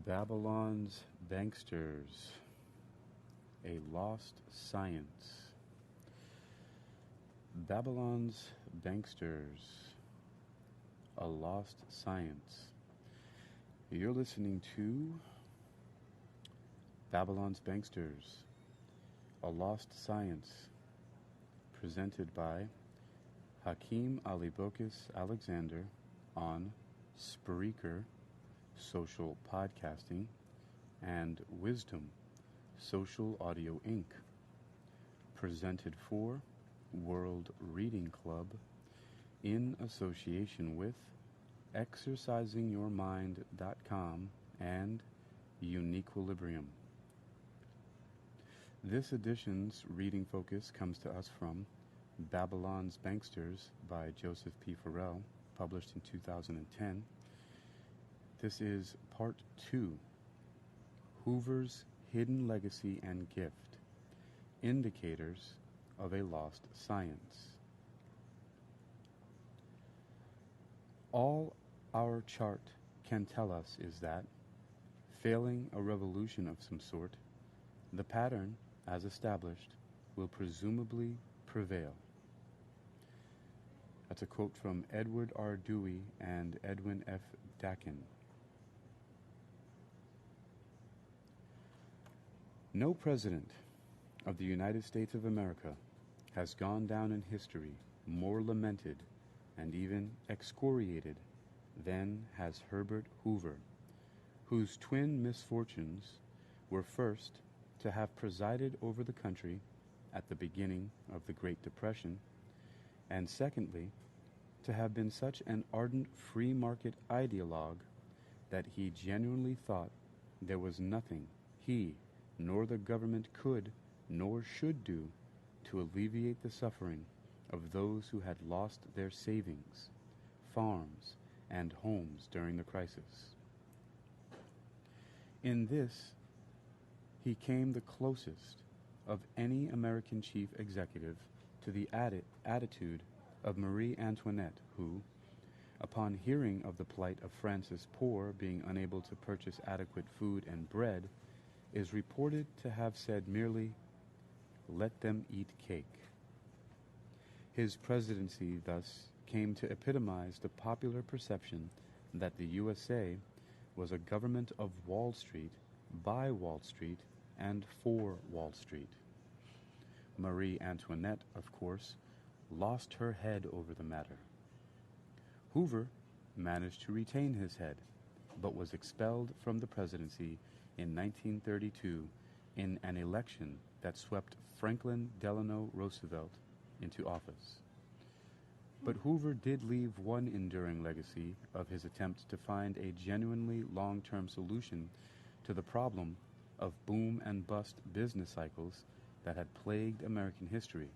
Babylon's Banksters, a Lost Science. Babylon's Banksters, a Lost Science. You're listening to Babylon's Banksters, a Lost Science, presented by Hakeem Alibokis Alexander on Spreaker, Social Podcasting, and Wisdom, Social Audio Inc., presented for World Reading Club in association with ExercisingYourMind.com and UniquilibriuM. This edition's reading focus comes to us from Babylon's Banksters by Joseph P. Farrell, published in 2010. This is Part 2, Hoover's Hidden Legacy and Gift, Indicators of a Lost Science. All our chart can tell us is that, failing a revolution of some sort, the pattern, as established, will presumably prevail. That's a quote from Edward R. Dewey and Edwin F. Dakin. No president of the United States of America has gone down in history more lamented and even excoriated than has Herbert Hoover, whose twin misfortunes were first to have presided over the country at the beginning of the Great Depression, and secondly, to have been such an ardent free market ideologue that he genuinely thought there was nothing he nor the government could nor should do to alleviate the suffering of those who had lost their savings, farms, and homes during the crisis. In this, he came the closest of any American chief executive to the attitude of Marie Antoinette, who, upon hearing of the plight of France's poor being unable to purchase adequate food and bread, is reported to have said merely, "Let them eat cake." His presidency thus came to epitomize the popular perception that the USA was a government of Wall Street, by Wall Street, and for Wall Street. Marie Antoinette, of course, lost her head over the matter. Hoover managed to retain his head, but was expelled from the presidency in 1932 in an election that swept Franklin Delano Roosevelt into office. But Hoover did leave one enduring legacy of his attempt to find a genuinely long-term solution to the problem of boom and bust business cycles that had plagued American history,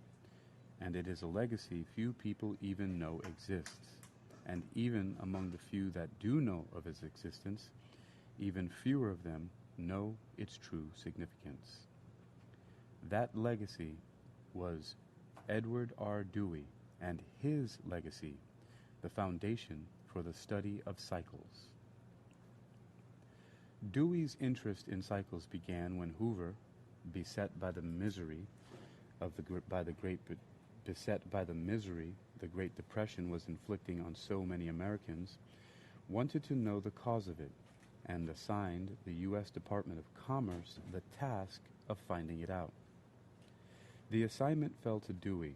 and it is a legacy few people even know exists, and even among the few that do know of its existence, even fewer of them know its true significance. That legacy was Edward R. Dewey, and his legacy, the foundation for the study of cycles. Dewey's interest in cycles began when Hoover, beset by the misery the Great Depression was inflicting on so many Americans, wanted to know the cause of it, and assigned the U.S. Department of Commerce the task of finding it out. The assignment fell to Dewey,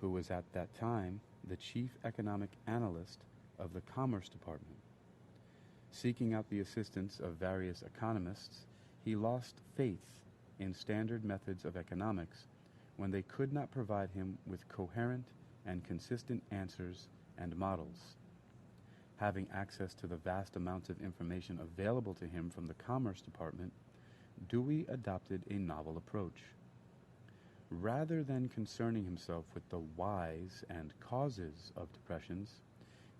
who was at that time the chief economic analyst of the Commerce Department. Seeking out the assistance of various economists, he lost faith in standard methods of economics when they could not provide him with coherent and consistent answers and models. Having access to the vast amounts of information available to him from the Commerce Department, Dewey adopted a novel approach. Rather than concerning himself with the whys and causes of depressions,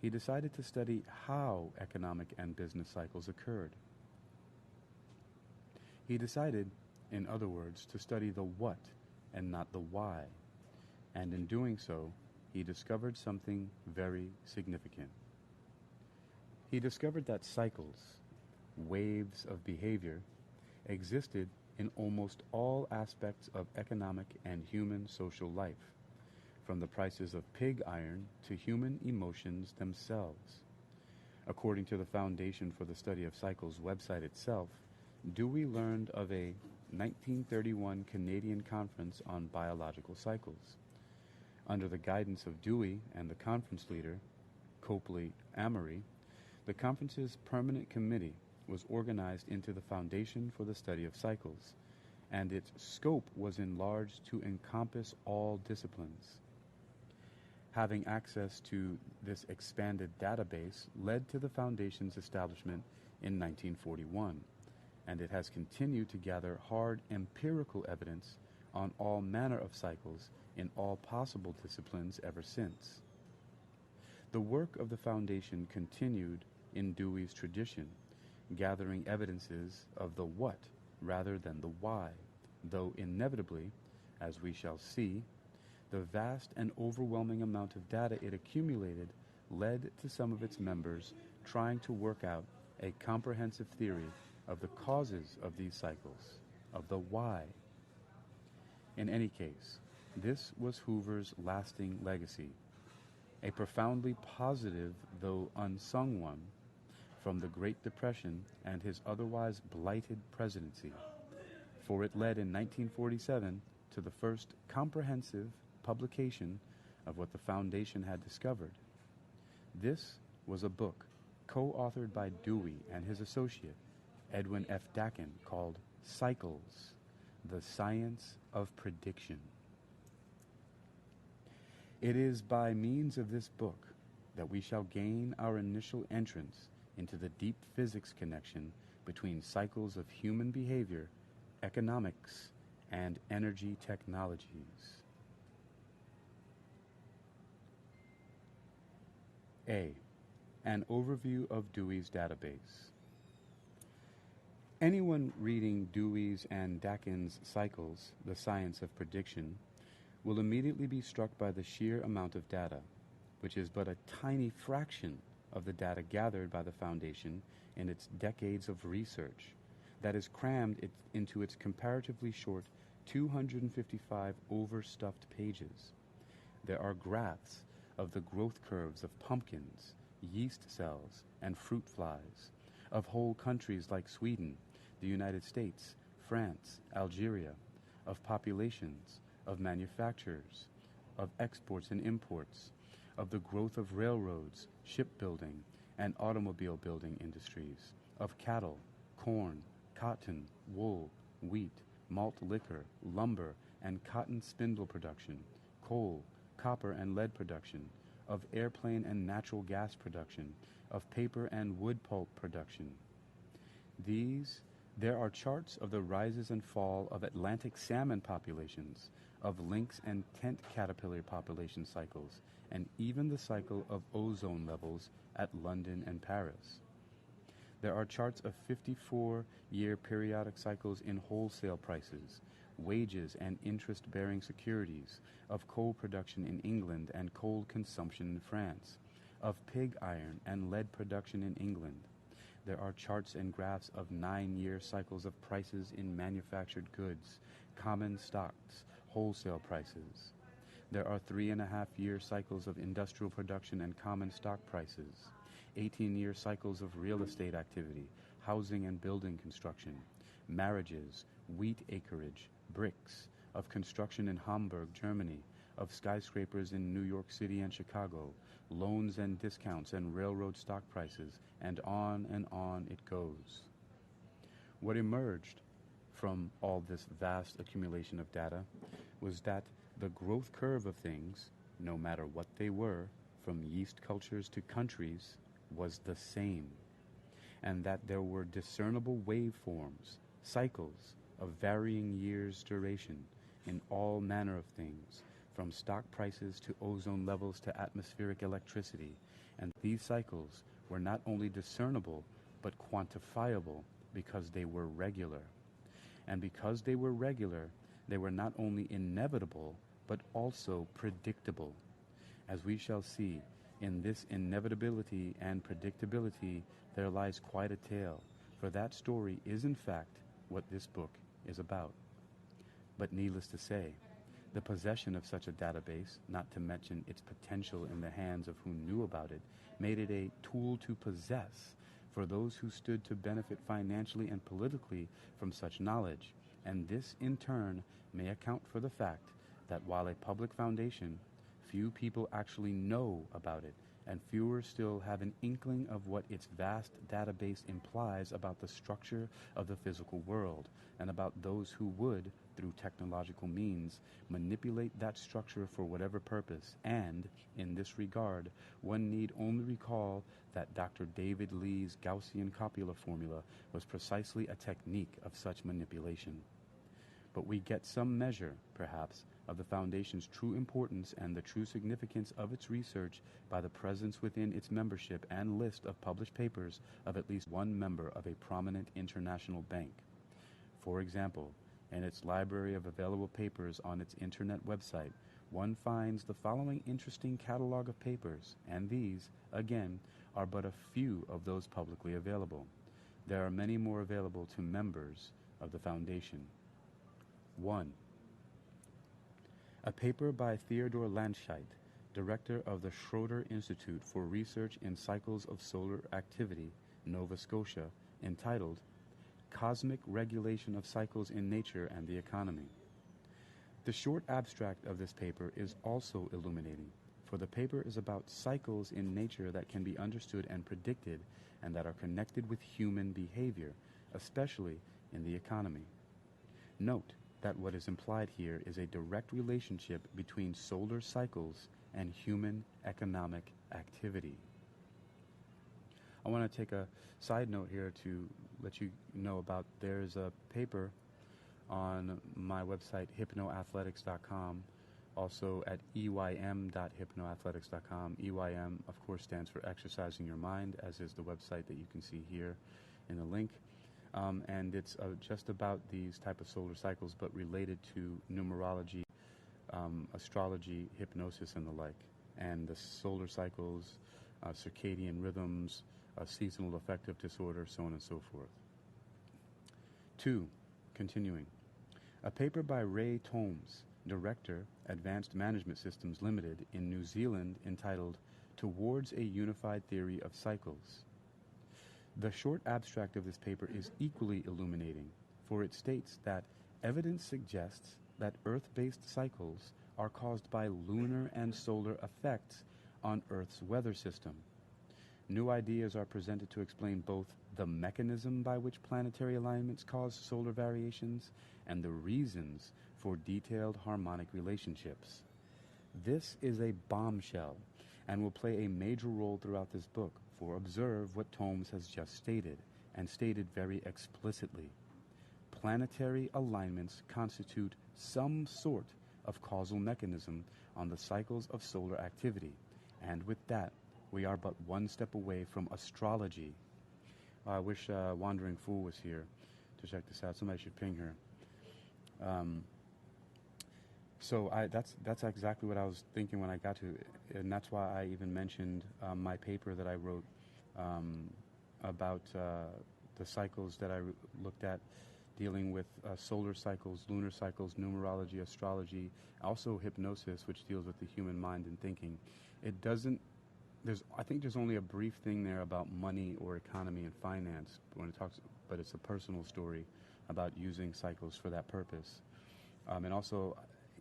he decided to study how economic and business cycles occurred. He decided, in other words, to study the what and not the why, and in doing so, he discovered something very significant. He discovered that cycles, waves of behavior, existed in almost all aspects of economic and human social life, from the prices of pig iron to human emotions themselves. According to the Foundation for the Study of Cycles website itself, Dewey learned of a 1931 Canadian Conference on Biological Cycles. Under the guidance of Dewey and the conference leader, Copley Amory, the conference's permanent committee was organized into the Foundation for the Study of Cycles, and its scope was enlarged to encompass all disciplines. Having access to this expanded database led to the Foundation's establishment in 1941, and it has continued to gather hard empirical evidence on all manner of cycles in all possible disciplines ever since. The work of the Foundation continued in Dewey's tradition, gathering evidences of the what rather than the why, though inevitably, as we shall see, the vast and overwhelming amount of data it accumulated led to some of its members trying to work out a comprehensive theory of the causes of these cycles, of the why. In any case, this was Hoover's lasting legacy, a profoundly positive though unsung one, from the Great Depression and his otherwise blighted presidency, for it led in 1947 to the first comprehensive publication of what the Foundation had discovered. This was a book co-authored by Dewey and his associate, Edwin F. Dakin, called Cycles, the Science of Prediction. It is by means of this book that we shall gain our initial entrance into the deep physics connection between cycles of human behavior, economics, and energy technologies. A. An overview of Dewey's database. Anyone reading Dewey's and Dakin's Cycles, the Science of Prediction, will immediately be struck by the sheer amount of data, which is but a tiny fraction of the data gathered by the Foundation in its decades of research, that is crammed into its comparatively short 255 overstuffed pages. There are graphs of the growth curves of pumpkins, yeast cells, and fruit flies, of whole countries like Sweden, the United States, France, Algeria, of populations, of manufacturers, of exports and imports, of the growth of railroads, shipbuilding, and automobile building industries, of cattle, corn, cotton, wool, wheat, malt liquor, lumber, and cotton spindle production, coal, copper and lead production, of airplane and natural gas production, of paper and wood pulp production. There are charts of the rises and fall of Atlantic salmon populations, of lynx and tent caterpillar population cycles, and even the cycle of ozone levels at London and Paris. There are charts of 54-year periodic cycles in wholesale prices, wages and interest-bearing securities, of coal production in England and coal consumption in France, of pig iron and lead production in England. There are charts and graphs of 9-year cycles of prices in manufactured goods, common stocks, wholesale prices. There are 3.5-year cycles of industrial production and common stock prices, 18-year cycles of real estate activity, housing and building construction, marriages, wheat acreage, bricks, of construction in Hamburg, Germany, of skyscrapers in New York City and Chicago, loans and discounts and railroad stock prices, and on it goes. What emerged from all this vast accumulation of data was that the growth curve of things, no matter what they were, from yeast cultures to countries, was the same, and that there were discernible waveforms, cycles of varying years' duration in all manner of things, from stock prices to ozone levels to atmospheric electricity, and these cycles were not only discernible but quantifiable because they were regular. And because they were regular, they were not only inevitable but also predictable. As we shall see, in this inevitability and predictability there lies quite a tale, for that story is in fact what this book is about. But needless to say, the possession of such a database, not to mention its potential in the hands of who knew about it, made it a tool to possess for those who stood to benefit financially and politically from such knowledge, and this in turn may account for the fact that while a public foundation, few people actually know about it, and fewer still have an inkling of what its vast database implies about the structure of the physical world, and about those who would, through technological means, manipulate that structure for whatever purpose. And, in this regard, one need only recall that Dr. David Lee's Gaussian copula formula was precisely a technique of such manipulation. But we get some measure, perhaps, of the Foundation's true importance and the true significance of its research by the presence within its membership and list of published papers of at least one member of a prominent international bank. For example, in its library of available papers on its internet website, one finds the following interesting catalog of papers, and these, again, are but a few of those publicly available. There are many more available to members of the Foundation. 1. A paper by Theodore Landscheid, director of the Schroeder Institute for Research in Cycles of Solar Activity, Nova Scotia, entitled Cosmic Regulation of Cycles in Nature and the Economy. The short abstract of this paper is also illuminating, for the paper is about cycles in nature that can be understood and predicted and that are connected with human behavior, especially in the economy. Note that what is implied here is a direct relationship between solar cycles and human economic activity. I want to take a side note here to let you know about there's a paper on my website, hypnoathletics.com, also at eym.hypnoathletics.com. EYM, of course, stands for Exercising Your Mind, as is the website that you can see here in the link. And it's just about these type of solar cycles, but related to numerology, astrology, hypnosis, and the like. And the solar cycles, circadian rhythms, seasonal affective disorder, so on and so forth. 2. Continuing. A paper by Ray Tomes, Director, Advanced Management Systems Limited in New Zealand, entitled Towards a Unified Theory of Cycles. The short abstract of this paper is equally illuminating, for it states that evidence suggests that Earth-based cycles are caused by lunar and solar effects on Earth's weather system. New ideas are presented to explain both the mechanism by which planetary alignments cause solar variations and the reasons for detailed harmonic relationships. This is a bombshell and will play a major role throughout this book, for observe what Tomes has just stated, and stated very explicitly. Planetary alignments constitute some sort of causal mechanism on the cycles of solar activity, and with that, we are but one step away from astrology. I wish Wandering Fool was here to check this out. Somebody should ping her. That's exactly what I was thinking when I got to it, and that's why I even mentioned my paper that I wrote about the cycles that I looked at, dealing with solar cycles, lunar cycles, numerology, astrology, also hypnosis, which deals with the human mind and thinking. It doesn't. I think there's only a brief thing there about money or economy and finance when it talks, but it's a personal story about using cycles for that purpose. And also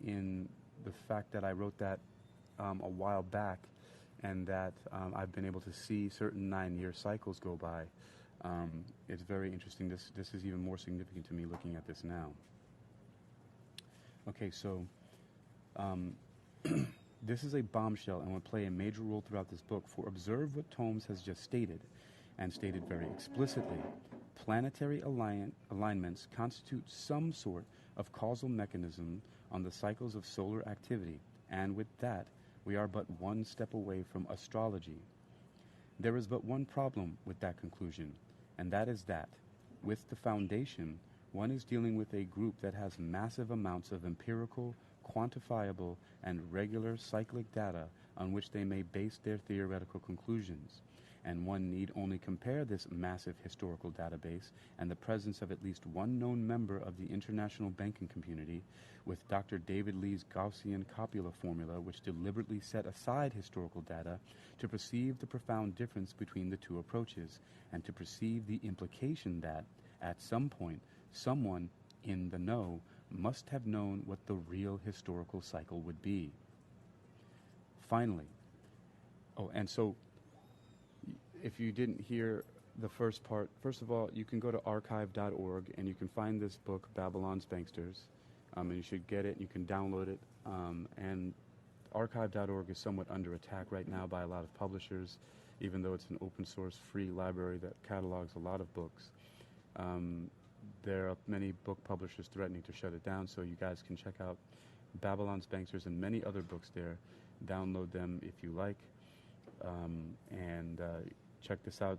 in the fact that I wrote that a while back, and that I've been able to see certain 9-year cycles go by. It's very interesting. This is even more significant to me looking at this now. Okay, so this is a bombshell and will play a major role throughout this book, for observe what Tomes has just stated, and stated very explicitly. Planetary alignments constitute some sort of causal mechanism on the cycles of solar activity, and with that, we are but one step away from astrology. There is but one problem with that conclusion, and that is that, with the Foundation, one is dealing with a group that has massive amounts of empirical, quantifiable, and regular cyclic data on which they may base their theoretical conclusions. and one need only compare this massive historical database and the presence of at least one known member of the international banking community with Dr. David Lee's Gaussian copula formula, which deliberately set aside historical data to perceive the profound difference between the two approaches, and to perceive the implication that, at some point, someone in the know must have known what the real historical cycle would be. Finally, and so if you didn't hear the first part, first of all, you can go to archive.org and you can find this book, Babylon's Banksters, and you should get it, you can download it, and archive.org is somewhat under attack right now by a lot of publishers, even though it's an open source free library that catalogs a lot of books. There are many book publishers threatening to shut it down, so you guys can check out Babylon's Banksters and many other books there. Download them if you like, and check this out.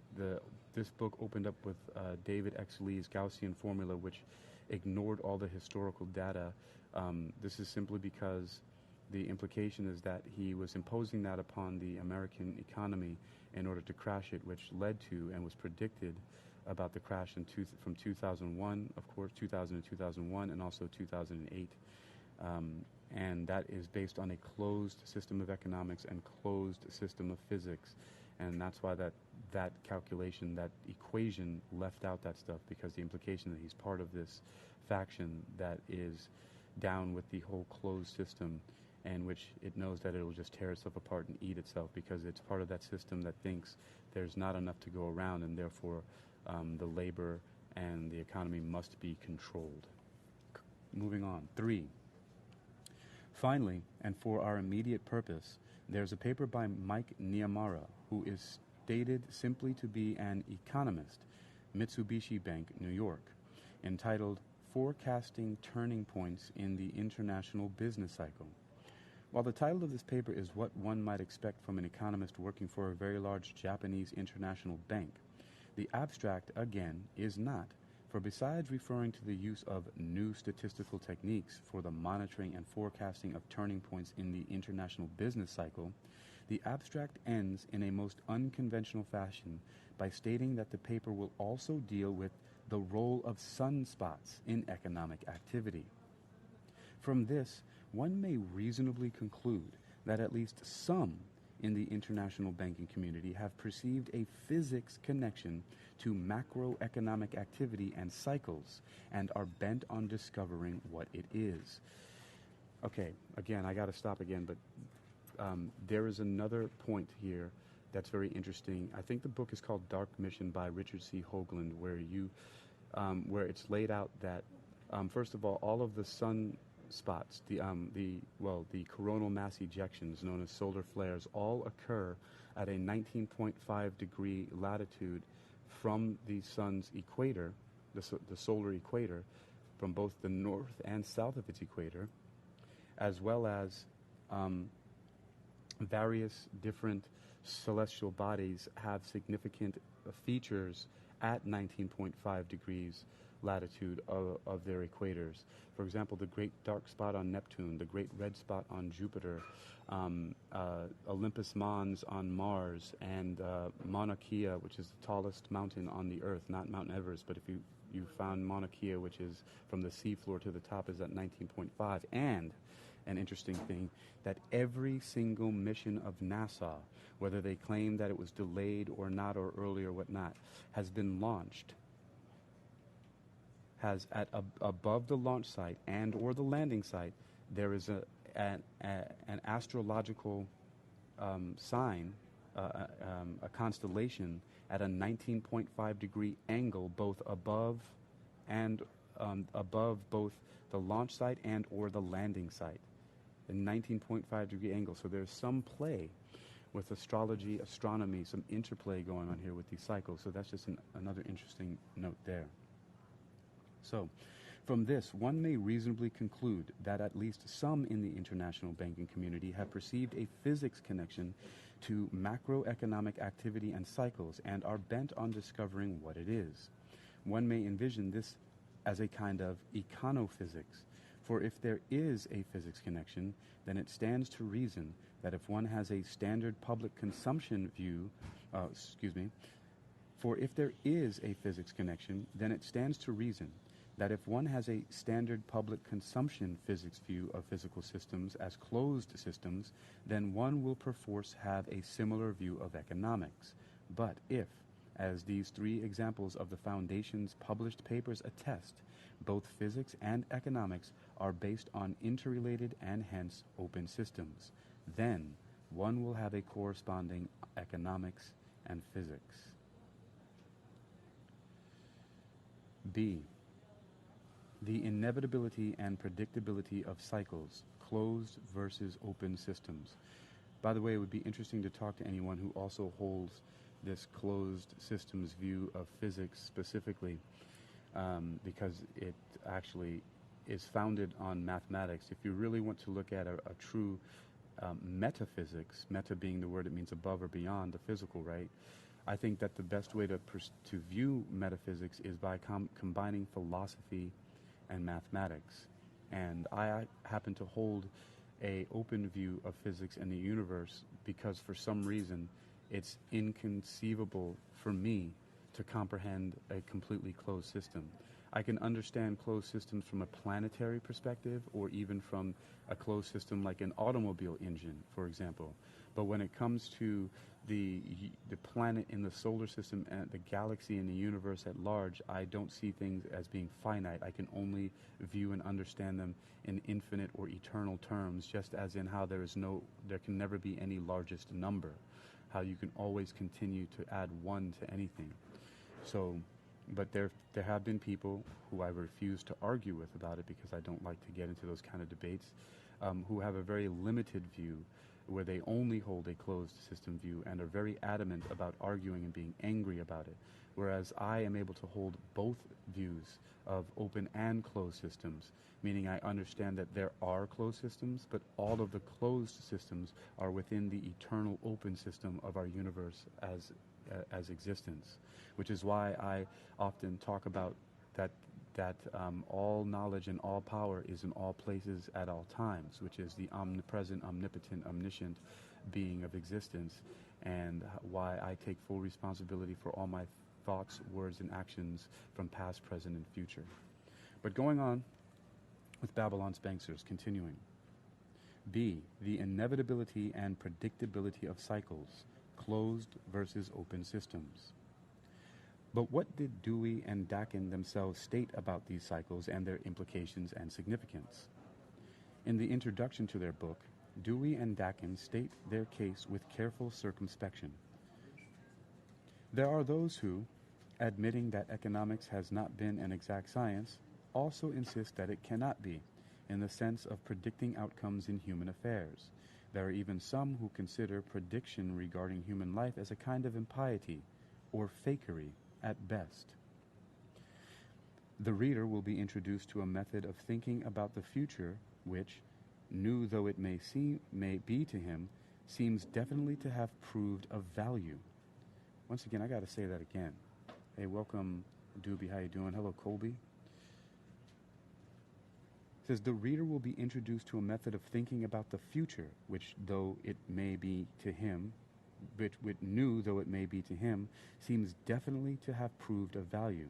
This book opened up with David X. Lee's Gaussian formula, which ignored all the historical data. This is simply because the implication is that he was imposing that upon the American economy in order to crash it, which led to and was predicted about the crash from 2001, of course, 2000 and 2001, and also 2008. And that is based on a closed system of economics and closed system of physics. And that's why that calculation, that equation left out that stuff, because the implication that he's part of this faction that is down with the whole closed system, and which it knows that it will just tear itself apart and eat itself, because it's part of that system that thinks there's not enough to go around, and therefore the labor and the economy must be controlled. Moving on. 3. Finally, and for our immediate purpose, there's a paper by Mike Niamara, who is stated simply to be an economist, Mitsubishi Bank, New York, entitled Forecasting Turning Points in the International Business Cycle. While the title of this paper is what one might expect from an economist working for a very large Japanese international bank, the abstract, again, is not, for besides referring to the use of new statistical techniques for the monitoring and forecasting of turning points in the international business cycle, the abstract ends in a most unconventional fashion by stating that the paper will also deal with the role of sunspots in economic activity. From this, one may reasonably conclude that at least some in the international banking community have perceived a physics connection to macroeconomic activity and cycles and are bent on discovering what it is. Okay, again, I got to stop again, but there is another point here that's very interesting. I think the book is called Dark Mission by Richard C. Hoagland, where it's laid out that, first of all of the sun spots, the coronal mass ejections known as solar flares, all occur at a 19.5 degree latitude from the sun's equator, the solar equator, from both the north and south of its equator, as well as various different celestial bodies have significant features at 19.5 degrees latitude of their equators. For example, the great dark spot on Neptune, the great red spot on Jupiter, Olympus Mons on Mars, and Mauna Kea, which is the tallest mountain on the Earth, not Mount Everest, but if you found Mauna Kea, which is from the seafloor to the top, is at 19.5. And an interesting thing, that every single mission of NASA, whether they claim that it was delayed or not, or early or whatnot, has been launched, has above the launch site and or the landing site, there is an astrological sign, a constellation at a 19.5 degree angle, both above both the launch site and or the landing site, a 19.5 degree angle. So there's some play with astrology, astronomy, some interplay going on here with these cycles. So that's just another interesting note there. So, from this, one may reasonably conclude that at least some in the international banking community have perceived a physics connection to macroeconomic activity and cycles and are bent on discovering what it is. One may envision this as a kind of econophysics, For if there is a physics connection, then it stands to reason that if one has a standard public consumption view, for if there is a physics connection, then it stands to reason that if one has a standard public consumption physics view of physical systems as closed systems, then one will perforce have a similar view of economics. But if, as these three examples of the Foundation's published papers attest, both physics and economics are based on interrelated and hence open systems, then one will have a corresponding economics and physics. B. The inevitability and predictability of cycles, closed versus open systems. By the way, it would be interesting to talk to anyone who also holds this closed systems view of physics specifically, because it actually is founded on mathematics. If you really want to look at a true metaphysics, meta being the word that means above or beyond the physical, right? I think that the best way to view metaphysics is by combining philosophy and mathematics. And I happen to hold a open view of physics and the universe because for some reason it's inconceivable for me to comprehend a completely closed system. I can understand closed systems from a planetary perspective or even from a closed system like an automobile engine, for example. But when it comes to the planet in the solar system and the galaxy and the universe at large, I don't see things as being finite. I can only view and understand them in infinite or eternal terms, just as in how there can never be any largest number, how you can always continue to add one to anything. So, but there have been people who I refuse to argue with about it because I don't like to get into those kind of debates, who have a very limited view where they only hold a closed system view and are very adamant about arguing and being angry about it, whereas I am able to hold both views of open and closed systems, meaning I understand that there are closed systems, but all of the closed systems are within the eternal open system of our universe as existence, which is why I often talk about that all knowledge and all power is in all places at all times, which is the omnipresent, omnipotent, omniscient being of existence, and why I take full responsibility for all my thoughts, words, and actions from past, present, and future. But going on with Babylon's Banksters, continuing. B. The inevitability and predictability of cycles, closed versus open systems. But what did Dewey and Dakin themselves state about these cycles and their implications and significance? In the introduction to their book, Dewey and Dakin state their case with careful circumspection. There are those who, admitting that economics has not been an exact science, also insist that it cannot be, in the sense of predicting outcomes in human affairs. There are even some who consider prediction regarding human life as a kind of impiety, or fakery, at best. The reader will be introduced to a method of thinking about the future which, new though it may be to him, seems definitely to have proved of value. Once again, I got to say that again. Hey, welcome, Doobie. How you doing? Hello, Colby. It says the reader will be introduced to a method of thinking about the future, which, though it may be to him, which new though it may be to him, seems definitely to have proved of value.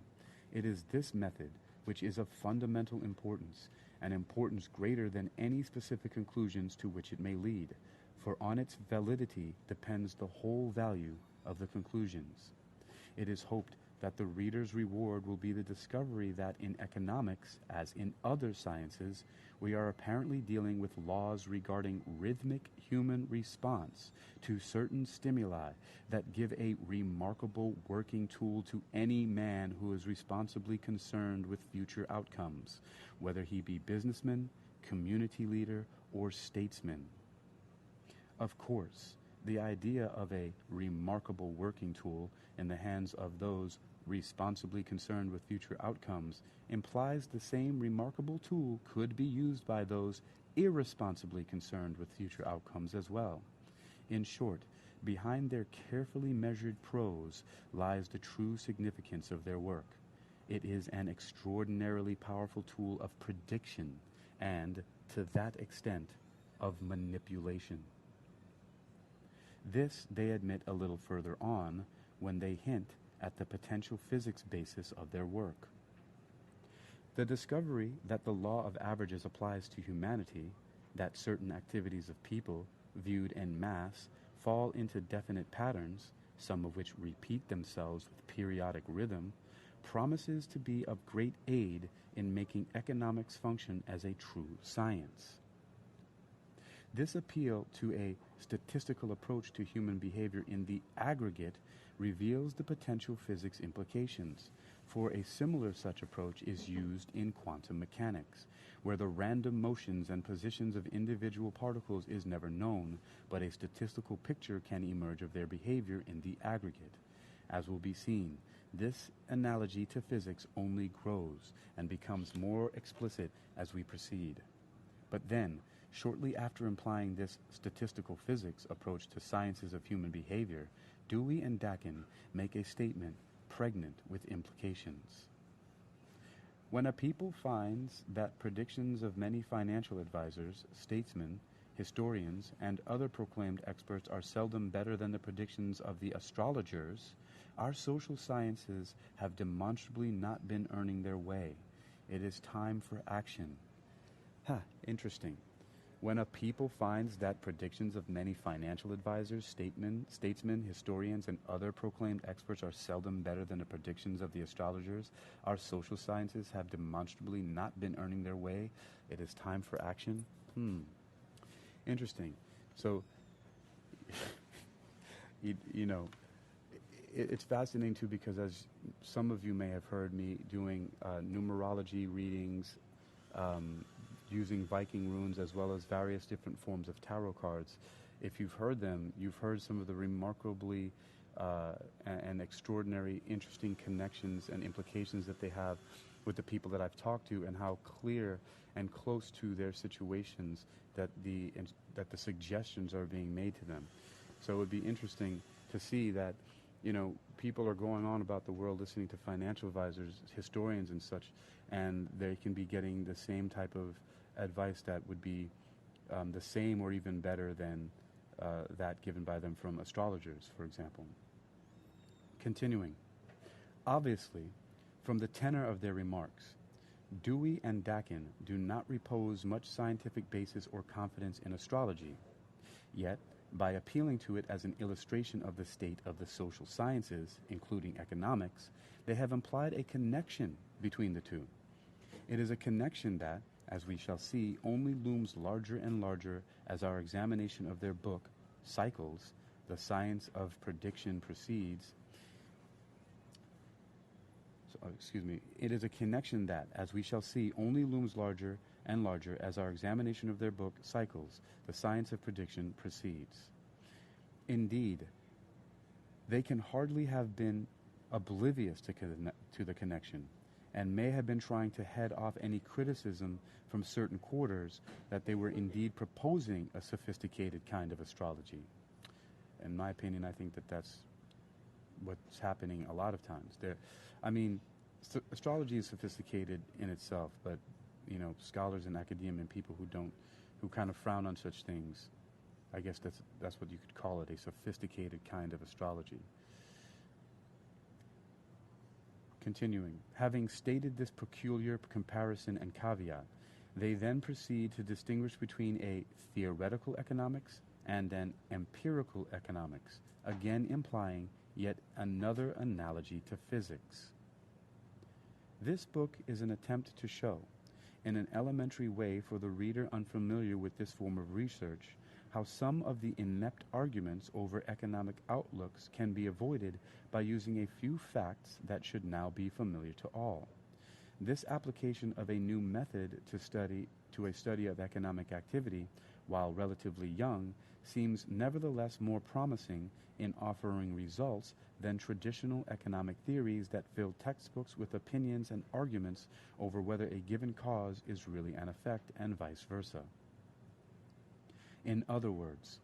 It is this method which is of fundamental importance, an importance greater than any specific conclusions to which it may lead, for on its validity depends the whole value of the conclusions. It is hoped that the reader's reward will be the discovery that in economics, as in other sciences, we are apparently dealing with laws regarding rhythmic human response to certain stimuli that give a remarkable working tool to any man who is responsibly concerned with future outcomes, whether he be businessman, community leader, or statesman. Of course, the idea of a remarkable working tool in the hands of those responsibly concerned with future outcomes implies the same remarkable tool could be used by those irresponsibly concerned with future outcomes as well. In short, behind their carefully measured prose lies the true significance of their work. It is an extraordinarily powerful tool of prediction, and, to that extent, of manipulation. This they admit a little further on when they hint at the potential physics basis of their work. The discovery that the law of averages applies to humanity, that certain activities of people, viewed en masse, fall into definite patterns, some of which repeat themselves with periodic rhythm, promises to be of great aid in making economics function as a true science. This appeal to a statistical approach to human behavior in the aggregate reveals the potential physics implications, for a similar such approach is used in quantum mechanics, where the random motions and positions of individual particles is never known, but a statistical picture can emerge of their behavior in the aggregate. As will be seen, this analogy to physics only grows and becomes more explicit as we proceed. But then, shortly after implying this statistical physics approach to sciences of human behavior, Dewey and Dakin make a statement pregnant with implications. When a people finds that predictions of many financial advisors, statesmen, historians, and other proclaimed experts are seldom better than the predictions of the astrologers, our social sciences have demonstrably not been earning their way. It is time for action. Interesting. When a people finds that predictions of many financial advisors, statesmen, historians, and other proclaimed experts are seldom better than the predictions of the astrologers, our social sciences have demonstrably not been earning their way. It is time for action. Interesting. So, it's fascinating too, because as some of you may have heard me doing numerology readings, using Viking runes, as well as various different forms of tarot cards. If you've heard them, you've heard some of the remarkably and extraordinary, interesting connections and implications that they have with the people that I've talked to, and how clear and close to their situations that the suggestions are being made to them. So it would be interesting to see that, people are going on about the world listening to financial advisors, historians and such, and they can be getting the same type of advice that would be the same or even better than that given by them from astrologers, for example. Continuing. Obviously, from the tenor of their remarks, Dewey and Dakin do not repose much scientific basis or confidence in astrology. Yet, by appealing to it as an illustration of the state of the social sciences, including economics, they have implied a connection between the two. It is a connection that, as we shall see, only looms larger and larger as our examination of their book, Cycles, The Science of Prediction proceeds. It is a connection that, as we shall see, only looms larger and larger as our examination of their book, Cycles, The Science of Prediction proceeds. Indeed, they can hardly have been oblivious to the connection, and may have been trying to head off any criticism from certain quarters that they were indeed proposing a sophisticated kind of astrology. In my opinion, I think that that's what's happening a lot of times. Astrology is sophisticated in itself, but scholars in academia and people who kind of frown on such things, I guess that's what you could call it, a sophisticated kind of astrology. Continuing, having stated this peculiar comparison and caveat, they then proceed to distinguish between a theoretical economics and an empirical economics, again implying yet another analogy to physics. This book is an attempt to show, in an elementary way for the reader unfamiliar with this form of research, how some of the inept arguments over economic outlooks can be avoided by using a few facts that should now be familiar to all. This application of a new method to a study of economic activity, while relatively young, seems nevertheless more promising in offering results than traditional economic theories that fill textbooks with opinions and arguments over whether a given cause is really an effect and vice versa. In other words,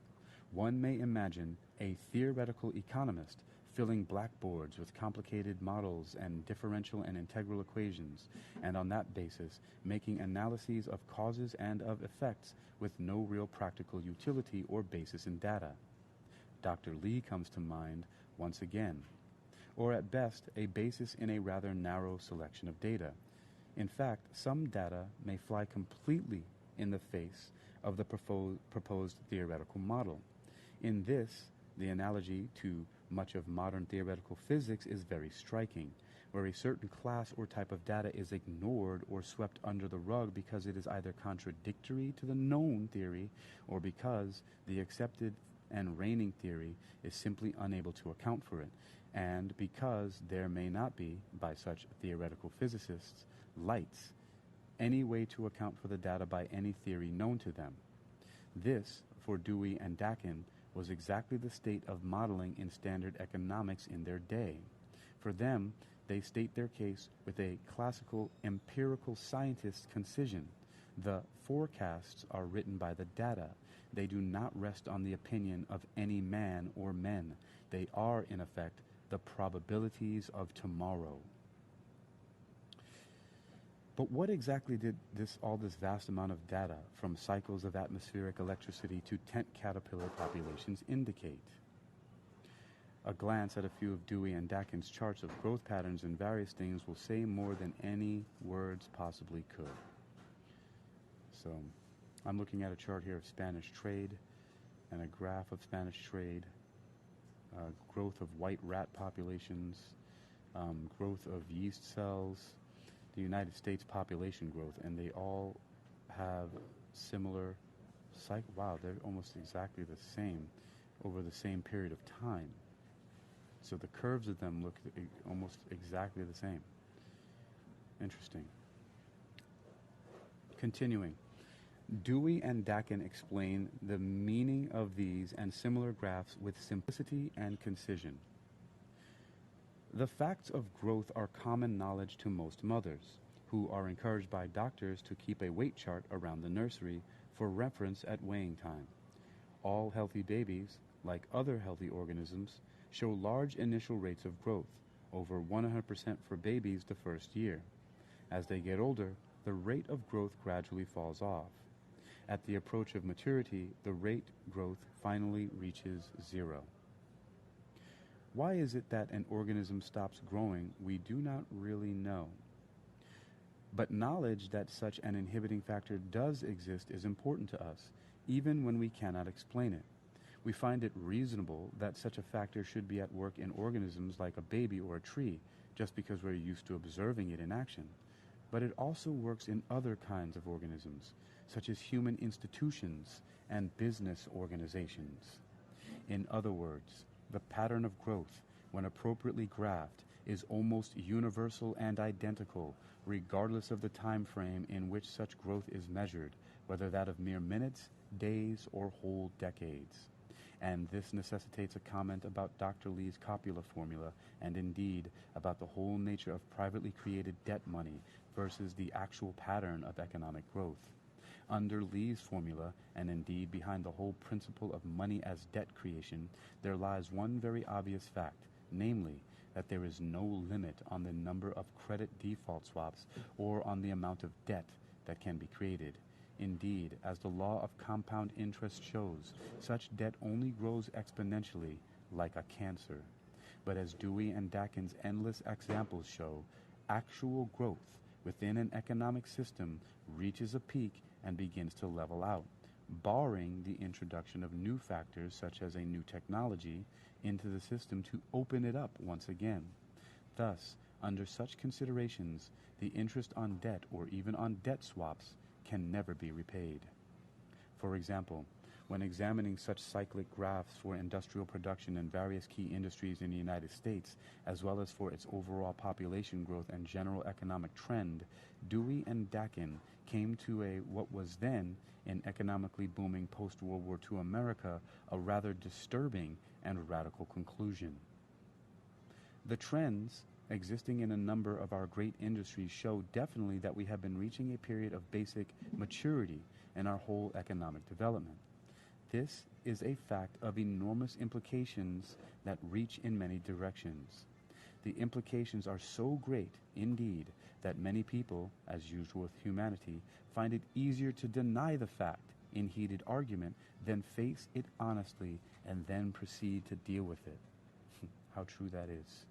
one may imagine a theoretical economist filling blackboards with complicated models and differential and integral equations, and on that basis making analyses of causes and of effects with no real practical utility or basis in data. Dr. Lee comes to mind once again, or at best a basis in a rather narrow selection of data. In fact, some data may fly completely in the face of the proposed theoretical model. In this, the analogy to much of modern theoretical physics is very striking, where a certain class or type of data is ignored or swept under the rug because it is either contradictory to the known theory or because the accepted and reigning theory is simply unable to account for it, and because there may not be, by such theoretical physicists, lights, any way to account for the data by any theory known to them. This, for Dewey and Dakin, was exactly the state of modeling in standard economics in their day. For them, they state their case with a classical empirical scientist's concision. The forecasts are written by the data. They do not rest on the opinion of any man or men. They are, in effect, the probabilities of tomorrow. But what exactly did all this vast amount of data, from cycles of atmospheric electricity to tent caterpillar populations, indicate? A glance at a few of Dewey and Dakin's charts of growth patterns in various things will say more than any words possibly could. So, I'm looking at a chart here of Spanish trade and a graph of Spanish trade, growth of white rat populations, growth of yeast cells, the United States population growth, and they all have similar cycle. Wow, they're almost exactly the same over the same period of time. So the curves of them look almost exactly the same. Interesting. Continuing. Dewey and Dakin explain the meaning of these and similar graphs with simplicity and concision. The facts of growth are common knowledge to most mothers, who are encouraged by doctors to keep a weight chart around the nursery for reference at weighing time. All healthy babies, like other healthy organisms, show large initial rates of growth, over 100% for babies the first year. As they get older, the rate of growth gradually falls off. At the approach of maturity, the rate growth finally reaches zero. Why is it that an organism stops growing? We do not really know. But knowledge that such an inhibiting factor does exist is important to us, even when we cannot explain it. We find it reasonable that such a factor should be at work in organisms like a baby or a tree, just because we're used to observing it in action. But it also works in other kinds of organisms, such as human institutions and business organizations. In other words, the pattern of growth, when appropriately graphed, is almost universal and identical, regardless of the time frame in which such growth is measured, whether that of mere minutes, days, or whole decades. And this necessitates a comment about Dr. Lee's copula formula, and indeed about the whole nature of privately created debt money versus the actual pattern of economic growth. Under Lee's formula, and indeed behind the whole principle of money as debt creation, there lies one very obvious fact, namely, that there is no limit on the number of credit default swaps or on the amount of debt that can be created. Indeed, as the law of compound interest shows, such debt only grows exponentially, like a cancer. But as Dewey and Dakin's endless examples show, actual growth within an economic system reaches a peak and begins to level out, barring the introduction of new factors such as a new technology into the system to open it up once again. Thus, under such considerations, the interest on debt or even on debt swaps can never be repaid. For example, when examining such cyclic graphs for industrial production in various key industries in the United States, as well as for its overall population growth and general economic trend, Dewey and Dakin came to what was then, in economically booming post-World War II America, a rather disturbing and radical conclusion. The trends existing in a number of our great industries show definitely that we have been reaching a period of basic maturity in our whole economic development. This is a fact of enormous implications that reach in many directions. The implications are so great, indeed, that many people, as usual with humanity, find it easier to deny the fact in heated argument than face it honestly and then proceed to deal with it. How true that is.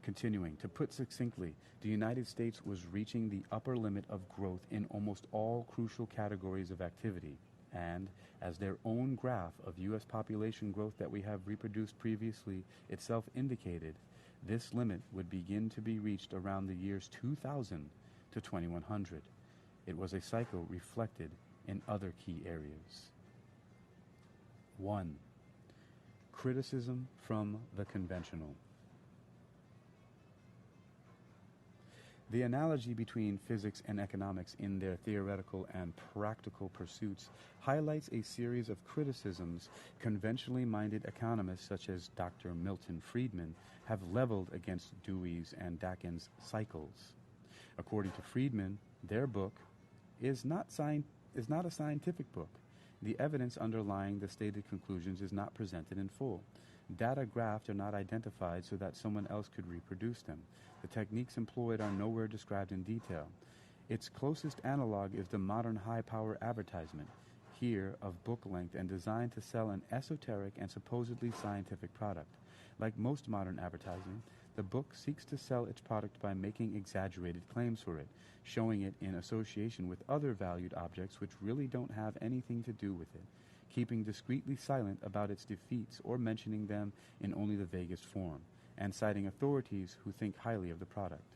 Continuing, to put succinctly, the United States was reaching the upper limit of growth in almost all crucial categories of activity, and, as their own graph of U.S. population growth that we have reproduced previously itself indicated, this limit would begin to be reached around the years 2000 to 2100. It was a cycle reflected in other key areas. 1. Criticism from the conventional. The analogy between physics and economics in their theoretical and practical pursuits highlights a series of criticisms conventionally minded economists such as Dr. Milton Friedman have leveled against Dewey's and Dakin's cycles. According to Friedman, their book is not a scientific book. The evidence underlying the stated conclusions is not presented in full. Data graphed are not identified so that someone else could reproduce them. The techniques employed are nowhere described in detail. Its closest analog is the modern high-power advertisement, here of book length and designed to sell an esoteric and supposedly scientific product. Like most modern advertising, the book seeks to sell its product by making exaggerated claims for it, showing it in association with other valued objects which really don't have anything to do with it, keeping discreetly silent about its defeats or mentioning them in only the vaguest form, and citing authorities who think highly of the product.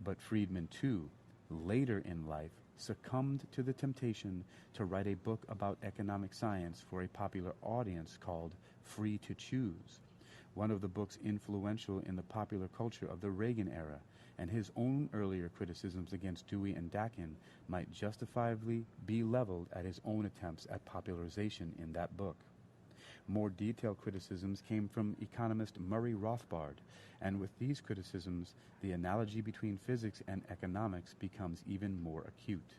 But Friedman, too, later in life, succumbed to the temptation to write a book about economic science for a popular audience called Free to Choose, one of the books influential in the popular culture of the Reagan era, and his own earlier criticisms against Dewey and Dakin might justifiably be leveled at his own attempts at popularization in that book. More detailed criticisms came from economist Murray Rothbard, and with these criticisms, the analogy between physics and economics becomes even more acute.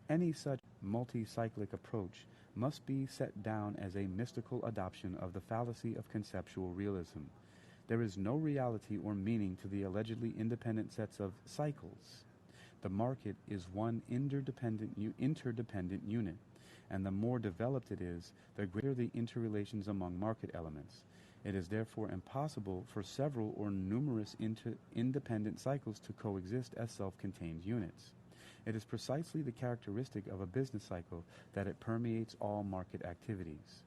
Any such multi-cyclic approach must be set down as a mystical adoption of the fallacy of conceptual realism. There is no reality or meaning to the allegedly independent sets of cycles. The market is one interdependent unit, and the more developed it is, the greater the interrelations among market elements. It is therefore impossible for several or numerous independent cycles to coexist as self-contained units. It is precisely the characteristic of a business cycle that it permeates all market activities.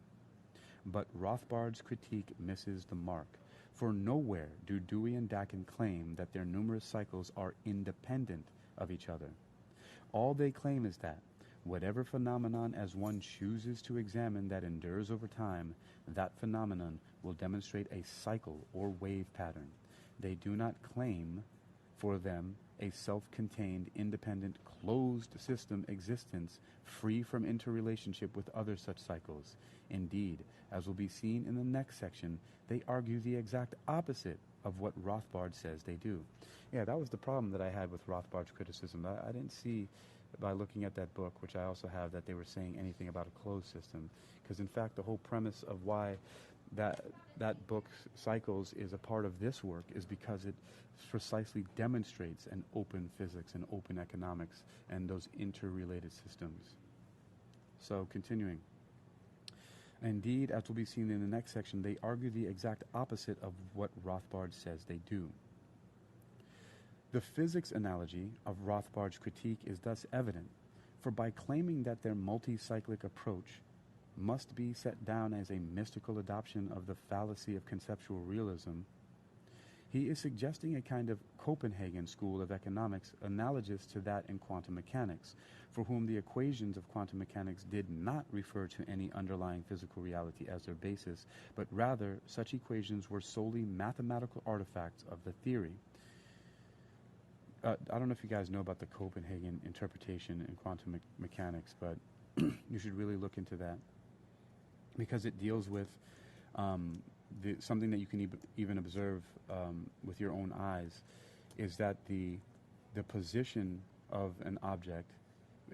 But Rothbard's critique misses the mark, for nowhere do Dewey and Dakin claim that their numerous cycles are independent of each other. All they claim is that, whatever phenomenon as one chooses to examine that endures over time, that phenomenon will demonstrate a cycle or wave pattern. They do not claim for them a self-contained, independent, closed system existence free from interrelationship with other such cycles. Indeed, as will be seen in the next section, they argue the exact opposite of what Rothbard says they do. Yeah, that was the problem that I had with Rothbard's criticism. I didn't see, by looking at that book, which I also have, that they were saying anything about a closed system. Because in fact, the whole premise of why that book, Cycles, is a part of this work is because it precisely demonstrates an open physics and open economics and those interrelated systems. So, continuing. Indeed, as will be seen in the next section, they argue the exact opposite of what Rothbard says they do. The physics analogy of Rothbard's critique is thus evident, for by claiming that their multi-cyclic approach must be set down as a mystical adoption of the fallacy of conceptual realism, he is suggesting a kind of Copenhagen school of economics analogous to that in quantum mechanics, for whom the equations of quantum mechanics did not refer to any underlying physical reality as their basis, but rather such equations were solely mathematical artifacts of the theory. I don't know if you guys know about the Copenhagen interpretation in quantum mechanics, but you should really look into that, because it deals with something that you can even observe with your own eyes, is that the position of an object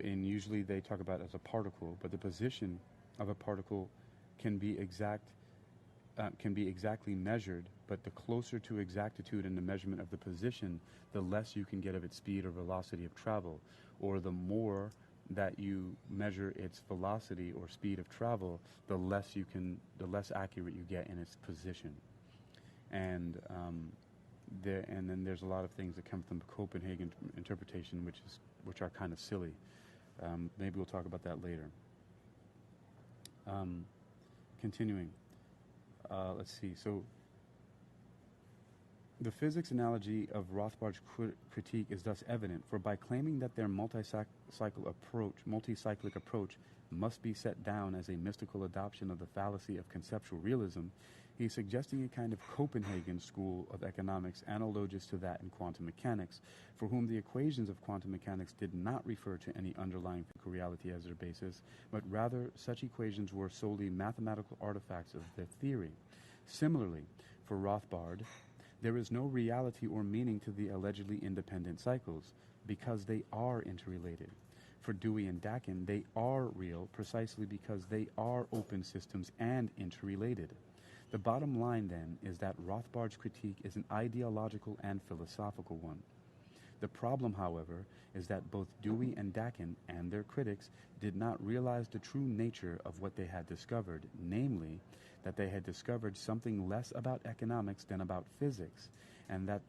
and usually they talk about it as a particle, but the position of a particle can be exactly measured, but the closer to exactitude in the measurement of the position, the less you can get of its speed or velocity of travel, or the more that you measure its velocity or speed of travel, the less accurate you get in its position. And and then there's a lot of things that come from the Copenhagen interpretation, which are kind of silly. Maybe we'll talk about that later. Continuing. Let's see. So the physics analogy of Rothbard's critique is thus evident, for by claiming that their multi-cyclic approach must be set down as a mystical adoption of the fallacy of conceptual realism, he is suggesting a kind of Copenhagen school of economics analogous to that in quantum mechanics, for whom the equations of quantum mechanics did not refer to any underlying physical reality as their basis, but rather such equations were solely mathematical artifacts of their theory. Similarly, for Rothbard, there is no reality or meaning to the allegedly independent cycles, because they are interrelated. For Dewey and Dakin, they are real precisely because they are open systems and interrelated. The bottom line, then, is that Rothbard's critique is an ideological and philosophical one. The problem, however, is that both Dewey and Dakin and their critics did not realize the true nature of what they had discovered, namely, that they had discovered something less about economics than about physics, and that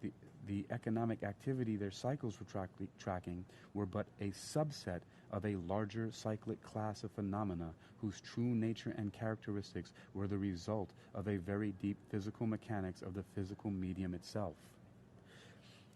the economic activity their cycles were tracking were but a subset of a larger cyclic class of phenomena whose true nature and characteristics were the result of a very deep physical mechanics of the physical medium itself.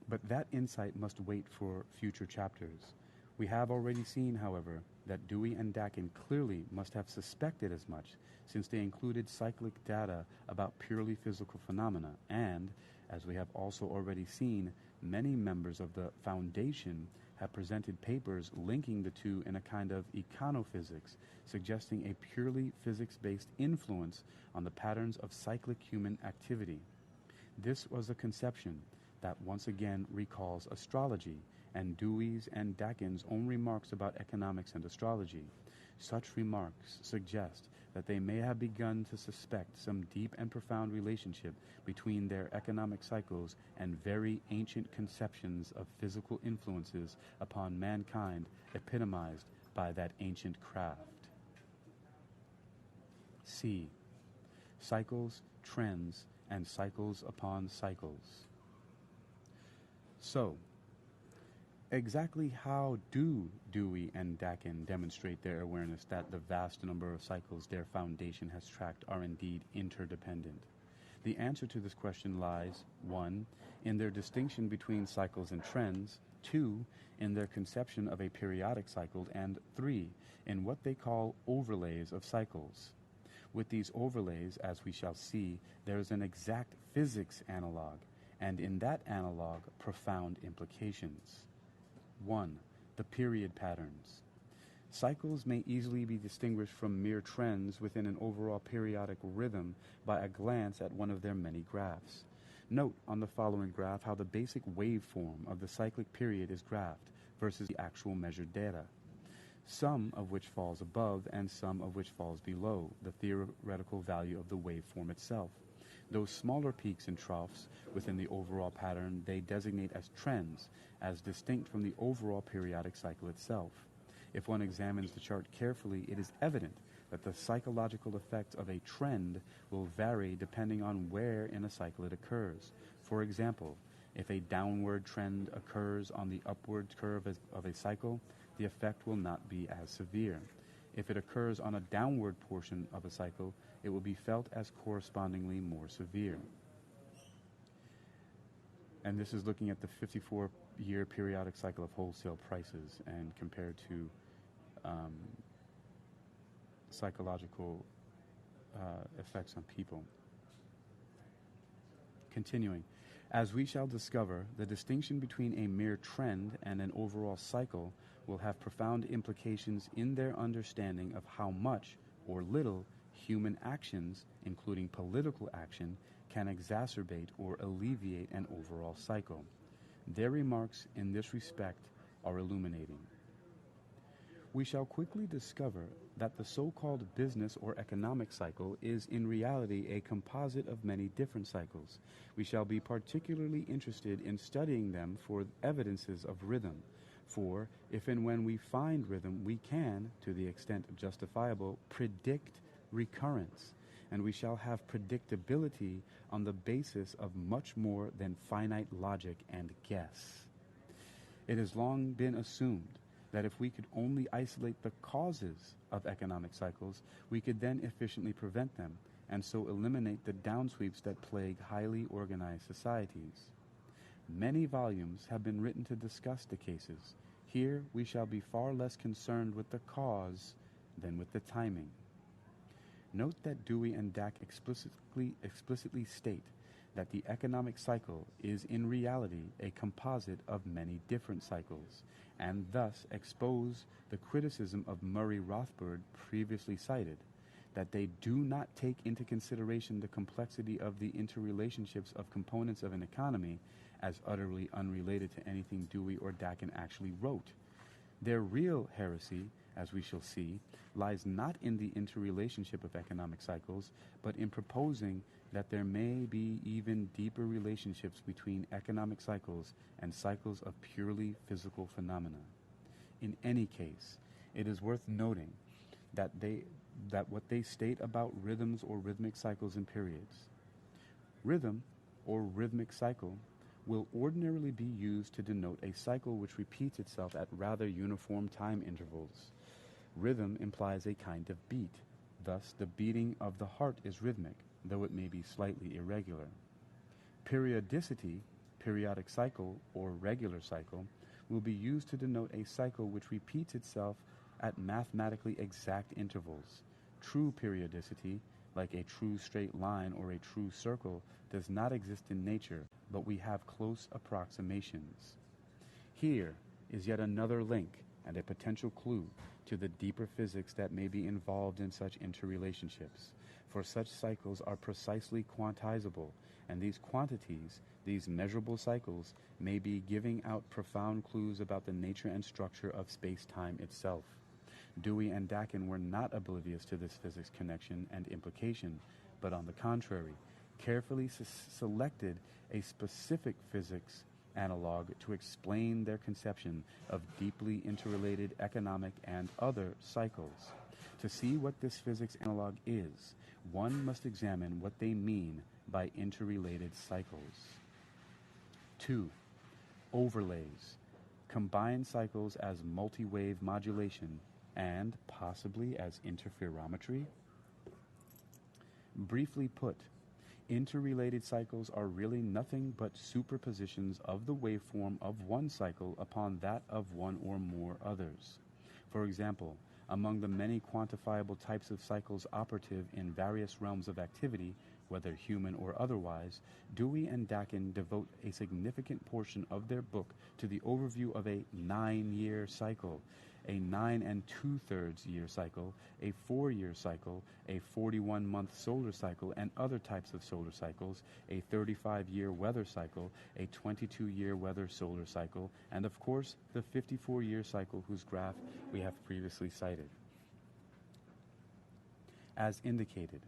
But that insight must wait for future chapters. We have already seen, however, that Dewey and Dakin clearly must have suspected as much, since they included cyclic data about purely physical phenomena, and, as we have also already seen, many members of the Foundation have presented papers linking the two in a kind of econophysics, suggesting a purely physics-based influence on the patterns of cyclic human activity. This was a conception that once again recalls astrology and Dewey's and Dakin's own remarks about economics and astrology. Such remarks suggest that they may have begun to suspect some deep and profound relationship between their economic cycles and very ancient conceptions of physical influences upon mankind epitomized by that ancient craft. C. Cycles, trends, and cycles upon cycles. So, exactly how do Dewey and Dakin demonstrate their awareness that the vast number of cycles their Foundation has tracked are indeed interdependent? The answer to this question lies, 1, in their distinction between cycles and trends, 2, in their conception of a periodic cycle, and 3, in what they call overlays of cycles. With these overlays, as we shall see, there is an exact physics analog, and in that analog, profound implications. 1. The period patterns. Cycles may easily be distinguished from mere trends within an overall periodic rhythm by a glance at one of their many graphs. Note on the following graph how the basic waveform of the cyclic period is graphed versus the actual measured data, some of which falls above and some of which falls below the theoretical value of the waveform itself. Those smaller peaks and troughs within the overall pattern they designate as trends, as distinct from the overall periodic cycle itself. If one examines the chart carefully, it is evident that the psychological effects of a trend will vary depending on where in a cycle it occurs. For example, if a downward trend occurs on the upward curve of a cycle, the effect will not be as severe. If it occurs on a downward portion of a cycle, it will be felt as correspondingly more severe. And this is looking at the 54-year periodic cycle of wholesale prices and compared to psychological effects on people. Continuing, as we shall discover, the distinction between a mere trend and an overall cycle will have profound implications in their understanding of how much or little human actions, including political action, can exacerbate or alleviate an overall cycle. Their remarks in this respect are illuminating. We shall quickly discover that the so-called business or economic cycle is in reality a composite of many different cycles. We shall be particularly interested in studying them for evidences of rhythm, for if and when we find rhythm, we can, to the extent justifiable, predict recurrence, and we shall have predictability on the basis of much more than finite logic and guess. It has long been assumed that if we could only isolate the causes of economic cycles, we could then efficiently prevent them, and so eliminate the downsweeps that plague highly organized societies. Many volumes have been written to discuss the cases. Here we shall be far less concerned with the cause than with the timing. Note that Dewey and Dack explicitly state that the economic cycle is in reality a composite of many different cycles, and thus expose the criticism of Murray Rothbard previously cited, that they do not take into consideration the complexity of the interrelationships of components of an economy as utterly unrelated to anything Dewey or Dakin actually wrote. Their real heresy, as we shall see, lies not in the interrelationship of economic cycles, but in proposing that there may be even deeper relationships between economic cycles and cycles of purely physical phenomena. In any case, it is worth noting that what they state about rhythms or rhythmic cycles and periods. Rhythm, or rhythmic cycle, will ordinarily be used to denote a cycle which repeats itself at rather uniform time intervals. Rhythm implies a kind of beat. Thus, the beating of the heart is rhythmic, though it may be slightly irregular. Periodicity, periodic cycle, or regular cycle, will be used to denote a cycle which repeats itself at mathematically exact intervals. True periodicity, like a true straight line or a true circle, does not exist in nature, but we have close approximations. Here is yet another link and a potential clue to the deeper physics that may be involved in such interrelationships, for such cycles are precisely quantizable, and these quantities, these measurable cycles, may be giving out profound clues about the nature and structure of space-time itself. Dewey and Dakin were not oblivious to this physics connection and implication, but on the contrary, carefully selected a specific physics analog to explain their conception of deeply interrelated economic and other cycles. To see what this physics analog is, one must examine what they mean by interrelated cycles. 2. Overlays. Combine cycles as multi-wave modulation and possibly as interferometry. Briefly put, interrelated cycles are really nothing but superpositions of the waveform of one cycle upon that of one or more others. For example, among the many quantifiable types of cycles operative in various realms of activity, whether human or otherwise, Dewey and Dakin devote a significant portion of their book to the overview of a 9-year cycle, a 9 2/3 year cycle, a 4-year cycle, a 41-month solar cycle and other types of solar cycles, a 35-year weather cycle, a 22-year weather solar cycle, and of course the 54-year cycle whose graph we have previously cited. As indicated,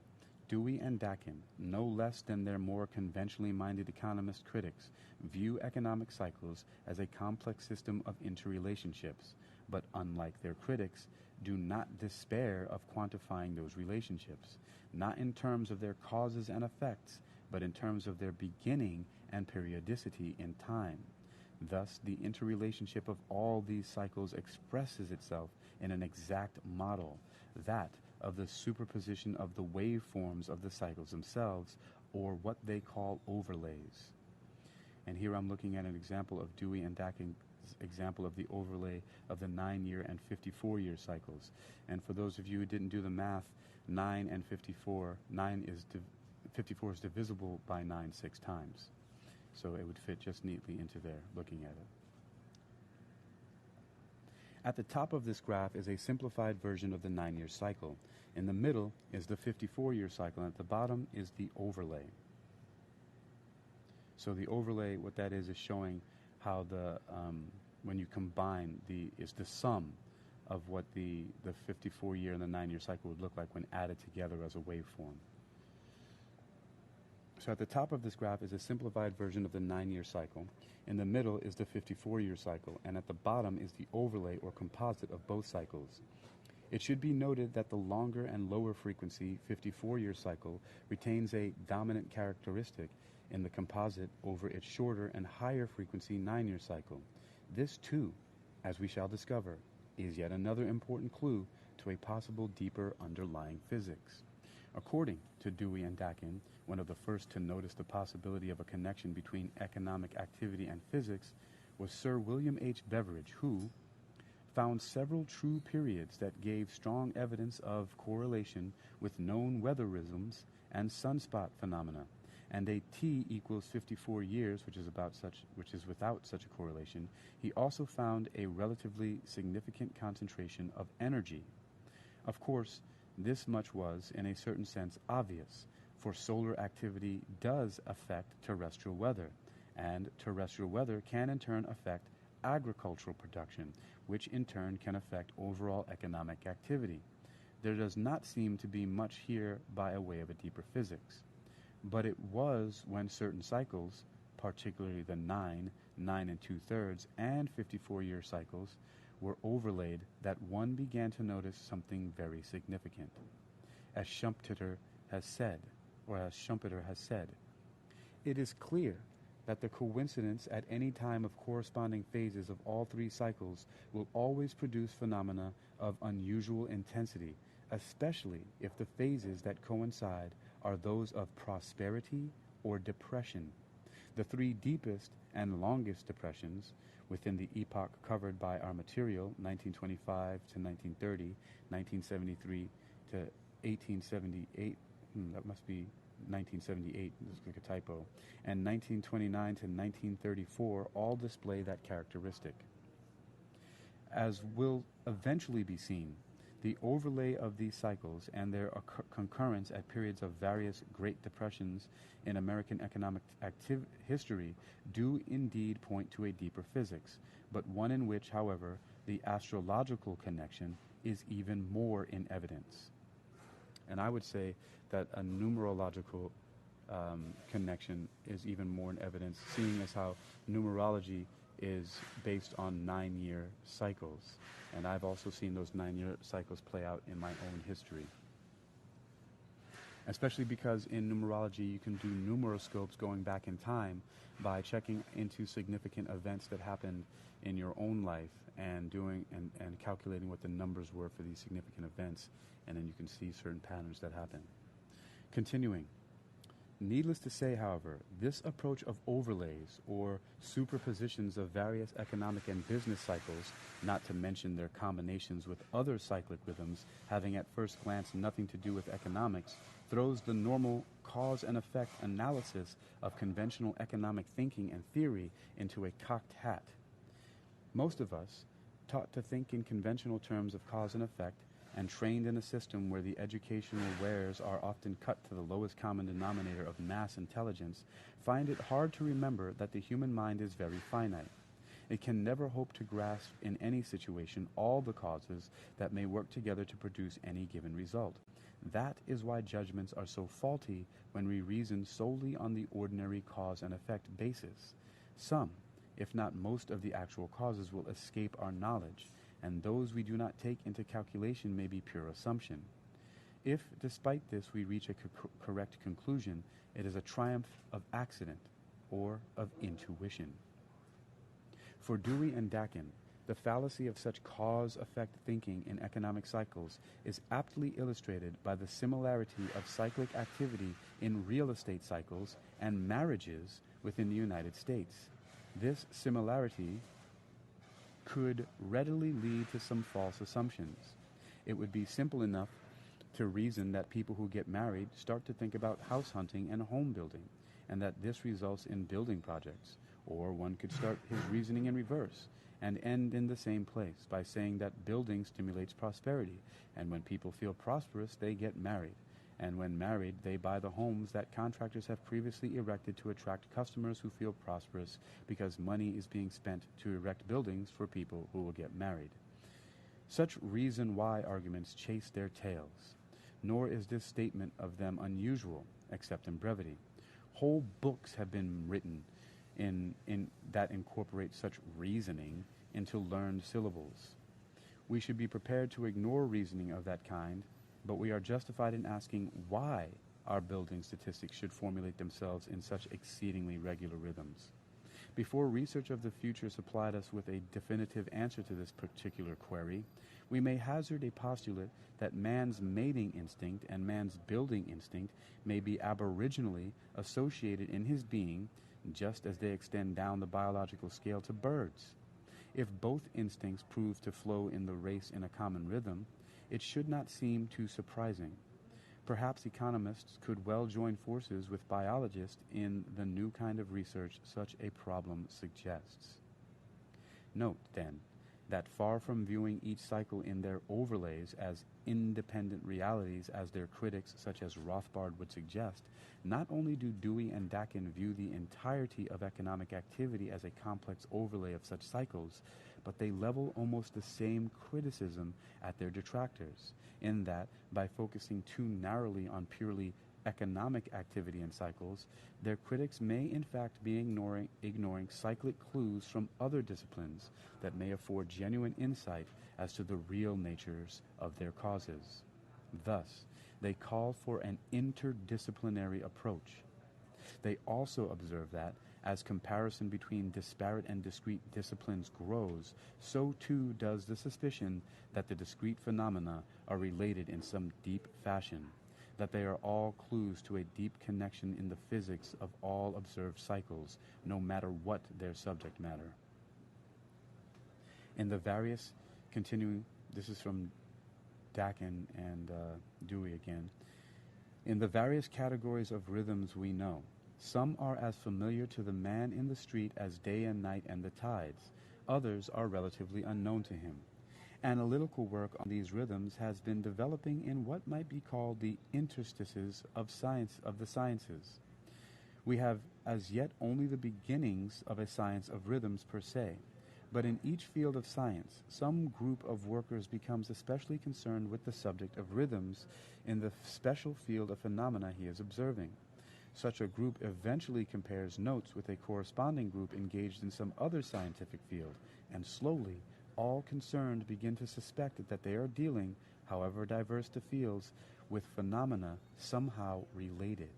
Dewey and Dakin, no less than their more conventionally minded economist critics, view economic cycles as a complex system of interrelationships, but unlike their critics, do not despair of quantifying those relationships, not in terms of their causes and effects, but in terms of their beginning and periodicity in time. Thus, the interrelationship of all these cycles expresses itself in an exact model, that of the superposition of the waveforms of the cycles themselves, or what they call overlays. And here I'm looking at an example of Dewey and Dakin's example of the overlay of the 9-year and 54-year cycles. And for those of you who didn't do the math, 9 and 54, 54 is divisible by 9 6 times. So it would fit just neatly into there, looking at it. At the top of this graph is a simplified version of the 9-year cycle. In the middle is the 54-year cycle, and at the bottom is the overlay. So the overlay, what that is showing how the when you combine is the sum of what the 54-year and the 9-year cycle would look like when added together as a waveform. So at the top of this graph is a simplified version of the 9-year cycle. In the middle is the 54-year cycle, and at the bottom is the overlay or composite of both cycles. It should be noted that the longer and lower frequency 54-year cycle retains a dominant characteristic in the composite over its shorter and higher frequency 9-year cycle. This too, as we shall discover, is yet another important clue to a possible deeper underlying physics. According to Dewey and Dakin, one of the first to notice the possibility of a connection between economic activity and physics was Sir William H. Beveridge, who found several true periods that gave strong evidence of correlation with known weatherisms and sunspot phenomena, and a T equals 54 years, which is without such a correlation. He also found a relatively significant concentration of energy. Of course, this much was, in a certain sense, obvious, for solar activity does affect terrestrial weather, and terrestrial weather can in turn affect agricultural production, which in turn can affect overall economic activity. There does not seem to be much here by a way of a deeper physics. But it was when certain cycles, particularly the 9 2/3, and 54-year cycles, were overlaid that one began to notice something very significant. As Schumpeter has said, it is clear that the coincidence at any time of corresponding phases of all three cycles will always produce phenomena of unusual intensity, especially if the phases that coincide are those of prosperity or depression. The three deepest and longest depressions within the epoch covered by our material, 1925 to 1930, 1973 to 1878, that must be 1978, this looks like a typo, and 1929 to 1934 all display that characteristic. As will eventually be seen, the overlay of these cycles and their concurrence at periods of various Great Depressions in American economic history do indeed point to a deeper physics, but one in which, however, the astrological connection is even more in evidence. And I would say that a numerological connection is even more in evidence, seeing as how numerology is based on 9-year cycles. And I've also seen those 9-year cycles play out in my own history. Especially because in numerology you can do numeroscopes going back in time by checking into significant events that happened in your own life and doing and calculating what the numbers were for these significant events, and then you can see certain patterns that happen. Continuing. Needless to say, however, this approach of overlays or superpositions of various economic and business cycles, not to mention their combinations with other cyclic rhythms having at first glance nothing to do with economics, throws the normal cause and effect analysis of conventional economic thinking and theory into a cocked hat. Most of us, taught to think in conventional terms of cause and effect, and trained in a system where the educational wares are often cut to the lowest common denominator of mass intelligence, find it hard to remember that the human mind is very finite. It can never hope to grasp in any situation all the causes that may work together to produce any given result. That is why judgments are so faulty when we reason solely on the ordinary cause and effect basis. Some, if not most of the actual causes will escape our knowledge, and those we do not take into calculation may be pure assumption. If, despite this, we reach a correct conclusion, it is a triumph of accident or of intuition. For Dewey and Dakin, the fallacy of such cause-effect thinking in economic cycles is aptly illustrated by the similarity of cyclic activity in real estate cycles and marriages within the United States. This similarity could readily lead to some false assumptions. It would be simple enough to reason that people who get married start to think about house hunting and home building, and that this results in building projects. Or one could start his reasoning in reverse and end in the same place by saying that building stimulates prosperity, and when people feel prosperous, they get married. And when married, they buy the homes that contractors have previously erected to attract customers who feel prosperous because money is being spent to erect buildings for people who will get married. Such reason why arguments chase their tails, nor is this statement of them unusual, except in brevity. Whole books have been written in that incorporate such reasoning into learned syllables. We should be prepared to ignore reasoning of that kind, but we are justified in asking why our building statistics should formulate themselves in such exceedingly regular rhythms. Before research of the future supplied us with a definitive answer to this particular query, we may hazard a postulate that man's mating instinct and man's building instinct may be aboriginally associated in his being, just as they extend down the biological scale to birds. If both instincts prove to flow in the race in a common rhythm, it should not seem too surprising. Perhaps economists could well join forces with biologists in the new kind of research such a problem suggests. Note, then, that far from viewing each cycle in their overlays as independent realities as their critics such as Rothbard would suggest, not only do Dewey and Dakin view the entirety of economic activity as a complex overlay of such cycles, but they level almost the same criticism at their detractors, in that, by focusing too narrowly on purely economic activity and cycles, their critics may in fact be ignoring cyclic clues from other disciplines that may afford genuine insight as to the real natures of their causes. Thus, they call for an interdisciplinary approach. They also observe that, as comparison between disparate and discrete disciplines grows, so too does the suspicion that the discrete phenomena are related in some deep fashion, that they are all clues to a deep connection in the physics of all observed cycles, no matter what their subject matter. In the various continuing, this is from Dakin and Dewey again, in the various categories of rhythms we know, some are as familiar to the man in the street as day and night and the tides. Others are relatively unknown to him. Analytical work on these rhythms has been developing in what might be called the interstices of the sciences. We have as yet only the beginnings of a science of rhythms per se, but in each field of science, some group of workers becomes especially concerned with the subject of rhythms in the special field of phenomena he is observing. Such a group eventually compares notes with a corresponding group engaged in some other scientific field, and slowly all concerned begin to suspect that they are dealing, however diverse the fields, with phenomena somehow related.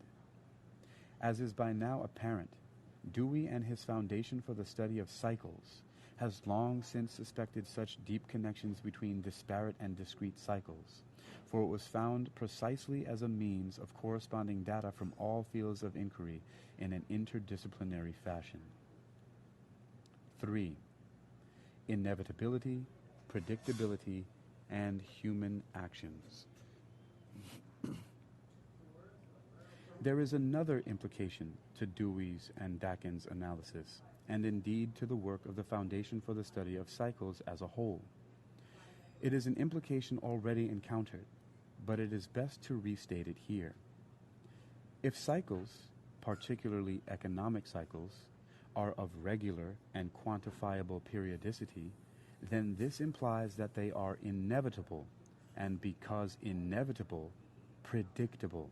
As is by now apparent, Dewey and his Foundation for the Study of Cycles has long since suspected such deep connections between disparate and discrete cycles, for it was found precisely as a means of corresponding data from all fields of inquiry in an interdisciplinary fashion. 3. Inevitability, predictability, and human actions. There is another implication to Dewey's and Dakin's analysis, and indeed to the work of the Foundation for the Study of Cycles as a whole. It is an implication already encountered, but it is best to restate it here. If cycles, particularly economic cycles, are of regular and quantifiable periodicity, then this implies that they are inevitable, and because inevitable, predictable.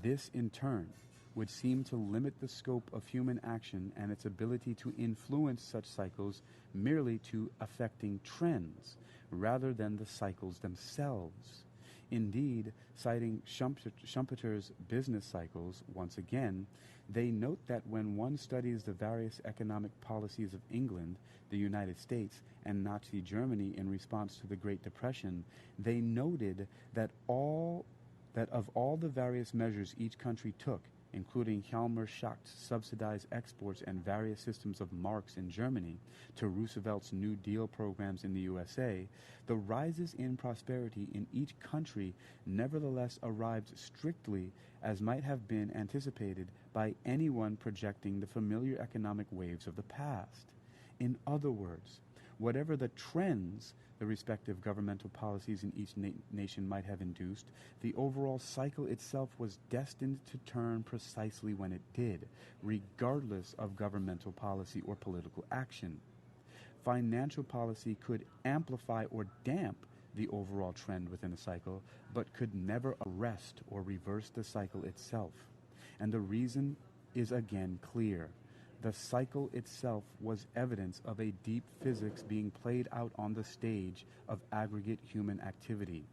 This, in turn, would seem to limit the scope of human action and its ability to influence such cycles merely to affecting trends, rather than the cycles themselves. Indeed, citing Schumpeter's business cycles once again, they note that when one studies the various economic policies of England, the United States, and Nazi Germany in response to the Great Depression, they noted that of all the various measures each country took, including Hjalmar Schacht's subsidized exports and various systems of Marx in Germany, to Roosevelt's New Deal programs in the USA, the rises in prosperity in each country nevertheless arrived strictly as might have been anticipated by anyone projecting the familiar economic waves of the past. In other words, whatever the trends the respective governmental policies in each nation might have induced, the overall cycle itself was destined to turn precisely when it did, regardless of governmental policy or political action. financial policy could amplify or damp the overall trend within a cycle, but could never arrest or reverse the cycle itself. And the reason is again clear. The cycle itself was evidence of a deep physics being played out on the stage of aggregate human activity.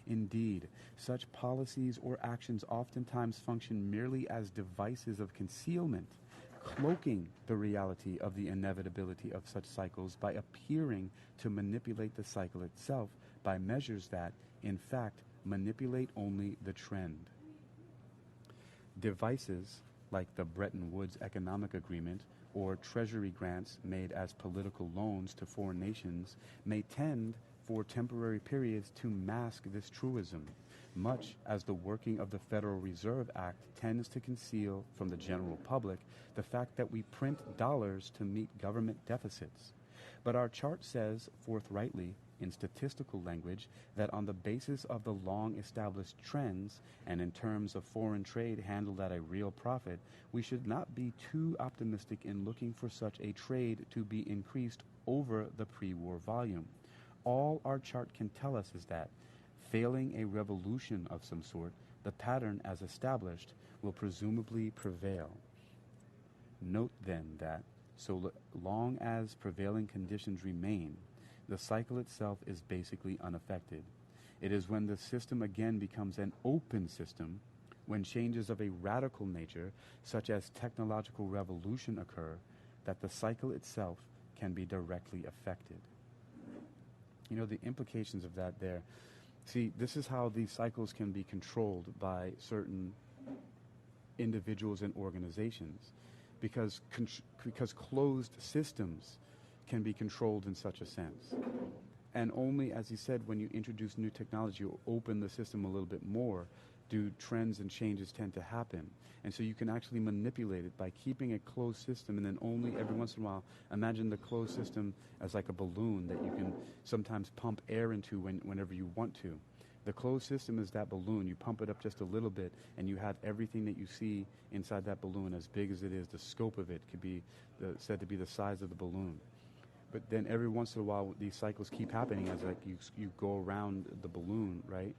Indeed, such policies or actions oftentimes function merely as devices of concealment, cloaking the reality of the inevitability of such cycles by appearing to manipulate the cycle itself by measures that, in fact, manipulate only the trend. Devices like the Bretton Woods Economic Agreement or Treasury grants made as political loans to foreign nations may tend for temporary periods to mask this truism, much as the working of the Federal Reserve Act tends to conceal from the general public the fact that we print dollars to meet government deficits. But our chart says forthrightly, in statistical language, that on the basis of the long-established trends and in terms of foreign trade handled at a real profit, we should not be too optimistic in looking for such a trade to be increased over the pre-war volume. All our chart can tell us is that, failing a revolution of some sort, the pattern as established will presumably prevail. Note then that, so long as prevailing conditions remain, the cycle itself is basically unaffected. It is when the system again becomes an open system, when changes of a radical nature, such as technological revolution, occur, that the cycle itself can be directly affected. You know, the implications of that there. See, this is how these cycles can be controlled by certain individuals and organizations, because closed systems can be controlled in such a sense. And only, as he said, when you introduce new technology or open the system a little bit more, do trends and changes tend to happen. And so you can actually manipulate it by keeping a closed system, and then only every once in a while, imagine the closed system as like a balloon that you can sometimes pump air into whenever you want to. The closed system is that balloon. You pump it up just a little bit, and you have everything that you see inside that balloon, as big as it is. The scope of it could be said to be the size of the balloon. But then every once in a while, these cycles keep happening as like you go around the balloon, right?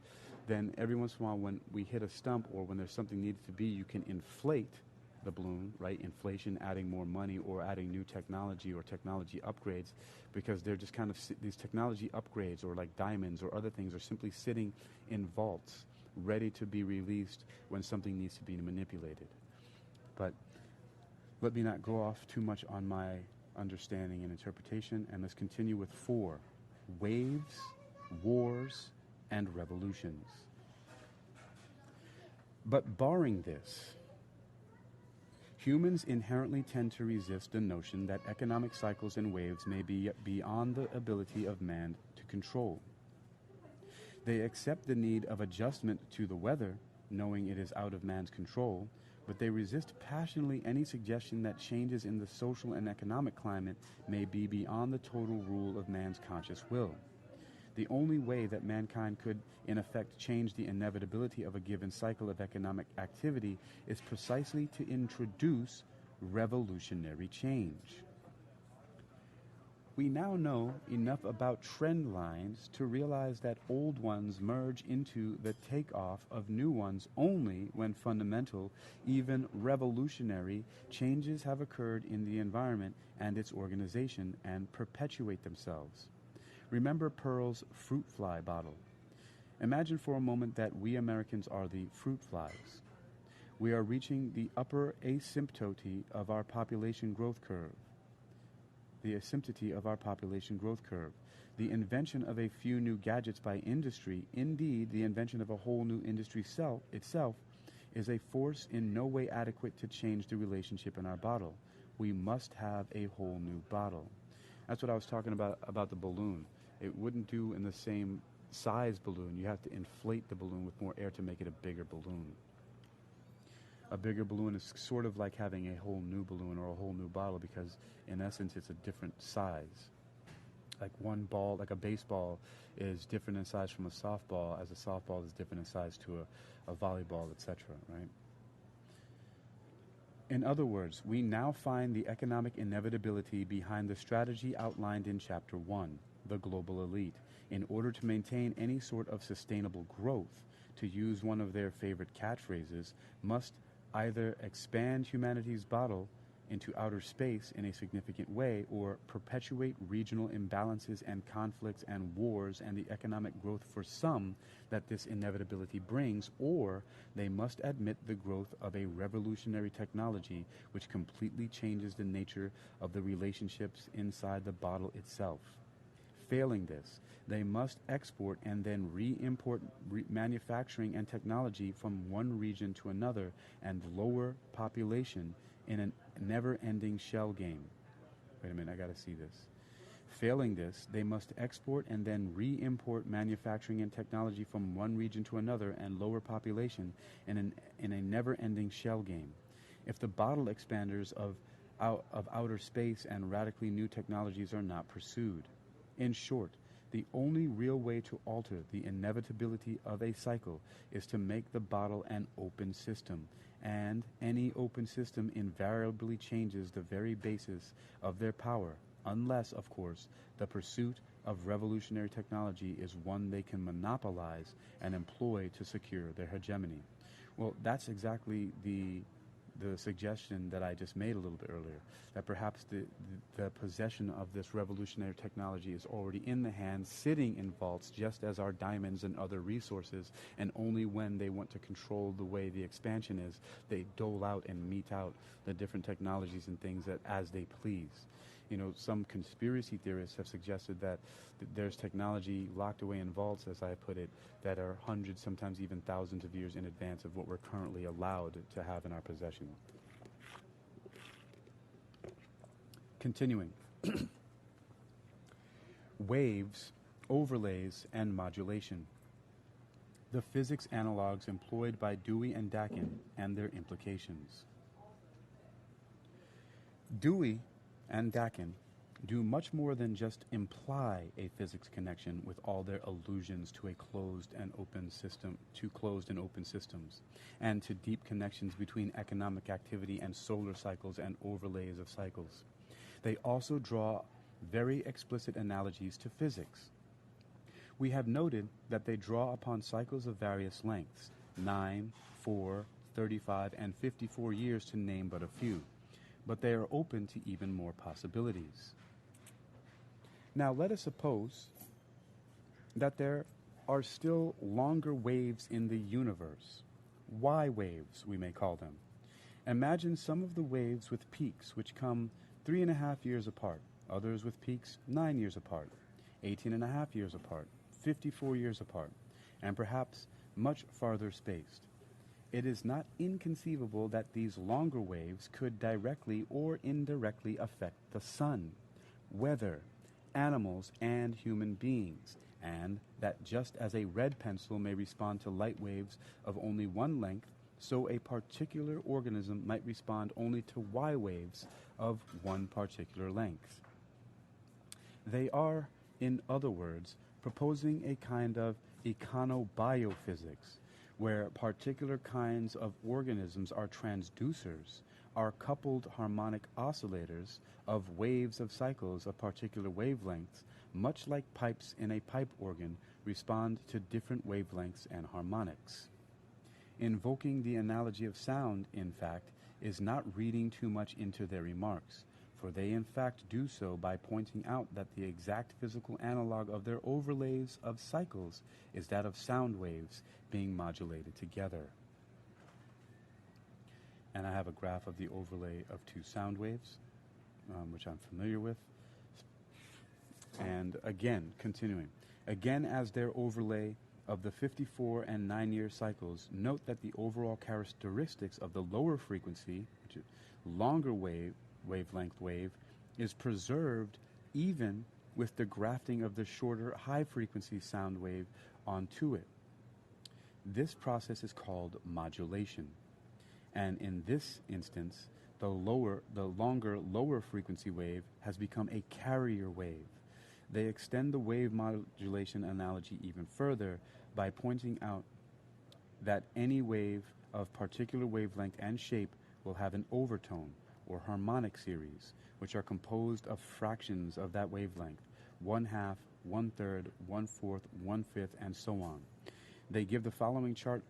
Then every once in a while, when we hit a stump or when there's something needed to be, you can inflate the balloon, right? Inflation, adding more money or adding new technology or technology upgrades, because they're just kind of these technology upgrades or like diamonds or other things are simply sitting in vaults, ready to be released when something needs to be manipulated. But let me not go off too much on my understanding and interpretation, and let's continue with 4: waves, wars, and revolutions. But barring this, humans inherently tend to resist the notion that economic cycles and waves may be beyond the ability of man to control. They accept the need of adjustment to the weather, knowing it is out of man's control, but they resist passionately any suggestion that changes in the social and economic climate may be beyond the total rule of man's conscious will. The only way that mankind could, in effect, change the inevitability of a given cycle of economic activity is precisely to introduce revolutionary change. We now know enough about trend lines to realize that old ones merge into the takeoff of new ones only when fundamental, even revolutionary, changes have occurred in the environment and its organization and perpetuate themselves. Remember Pearl's fruit fly bottle. Imagine for a moment that we Americans are the fruit flies. We are reaching the upper asymptote of our population growth curve. The asymptote of our population growth curve. The invention of a few new gadgets by industry, indeed the invention of a whole new industry itself, is a force in no way adequate to change the relationship in our bottle. We must have a whole new bottle. That's what I was talking about the balloon. It wouldn't do in the same size balloon. You have to inflate the balloon with more air to make it a bigger balloon. A bigger balloon is sort of like having a whole new balloon or a whole new bottle, because in essence it's a different size. Like one ball, like a baseball is different in size from a softball, as a softball is different in size to a volleyball, etc., right? In other words, we now find the economic inevitability behind the strategy outlined in Chapter 1, the global elite, in order to maintain any sort of sustainable growth, to use one of their favorite catchphrases, must either expand humanity's bottle into outer space in a significant way, or perpetuate regional imbalances and conflicts and wars and the economic growth for some that this inevitability brings, or they must admit the growth of a revolutionary technology which completely changes the nature of the relationships inside the bottle itself. Failing this, they must export and then re-import manufacturing and technology from one region to another and lower population in a never-ending shell game. Wait a minute, I gotta see this. Failing this, they must export and then re-import manufacturing and technology from one region to another and lower population in a never-ending shell game. If the bottle expanders of outer space and radically new technologies are not pursued. In short, the only real way to alter the inevitability of a cycle is to make the bottle an open system, and any open system invariably changes the very basis of their power, unless, of course, the pursuit of revolutionary technology is one they can monopolize and employ to secure their hegemony. Well, that's exactly the suggestion that I just made a little bit earlier, that perhaps the possession of this revolutionary technology is already in the hands, sitting in vaults, just as our diamonds and other resources, and only when they want to control the way the expansion is, they dole out and mete out the different technologies and things that as they please. You know, some conspiracy theorists have suggested that there's technology locked away in vaults, as I put it, that are hundreds, sometimes even thousands of years in advance of what we're currently allowed to have in our possession. Continuing. Waves, overlays, and modulation. The physics analogs employed by Dewey and Dakin and their implications. Dewey and Dakin do much more than just imply a physics connection with all their allusions to a closed and open systems, and to deep connections between economic activity and solar cycles and overlays of cycles. They also draw very explicit analogies to physics. We have noted that they draw upon cycles of various lengths, 9, 4, 35, and 54 years to name but a few, but they are open to even more possibilities. Now let us suppose that there are still longer waves in the universe, Y waves we may call them. Imagine some of the waves with peaks which come 3.5 years apart, others with peaks 9 years apart, 18.5 years apart, 54 years apart, and perhaps much farther spaced. It is not inconceivable that these longer waves could directly or indirectly affect the sun, weather, animals, and human beings, and that just as a red pencil may respond to light waves of only one length, so a particular organism might respond only to Y waves of one particular length. They are, in other words, proposing a kind of econobiophysics, where particular kinds of organisms are transducers, are coupled harmonic oscillators of waves of cycles of particular wavelengths, much like pipes in a pipe organ respond to different wavelengths and harmonics. Invoking the analogy of sound, in fact, is not reading too much into their remarks, for they in fact do so by pointing out that the exact physical analog of their overlays of cycles is that of sound waves being modulated together. And I have a graph of the overlay of two sound waves, which I'm familiar with. And again, continuing. Again, as their overlay of the 54 and 9-year cycles, note that the overall characteristics of the lower frequency, which is longer wavelength wave, is preserved even with the grafting of the shorter high-frequency sound wave onto it. This process is called modulation. And in this instance, the longer lower frequency wave has become a carrier wave. They extend the wave modulation analogy even further by pointing out that any wave of particular wavelength and shape will have an overtone or harmonic series, which are composed of fractions of that wavelength, 1/2, 1/3, 1/4, 1/5, and so on. They give the following chart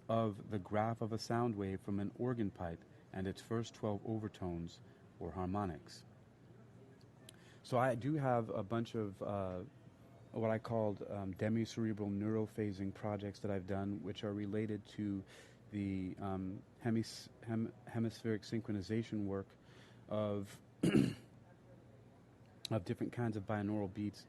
of the graph of a sound wave from an organ pipe and its first 12 overtones or harmonics. So I do have a bunch of what I called demicerebral neurophasing projects that I've done, which are related to the hemispheric synchronization work of of different kinds of binaural beats,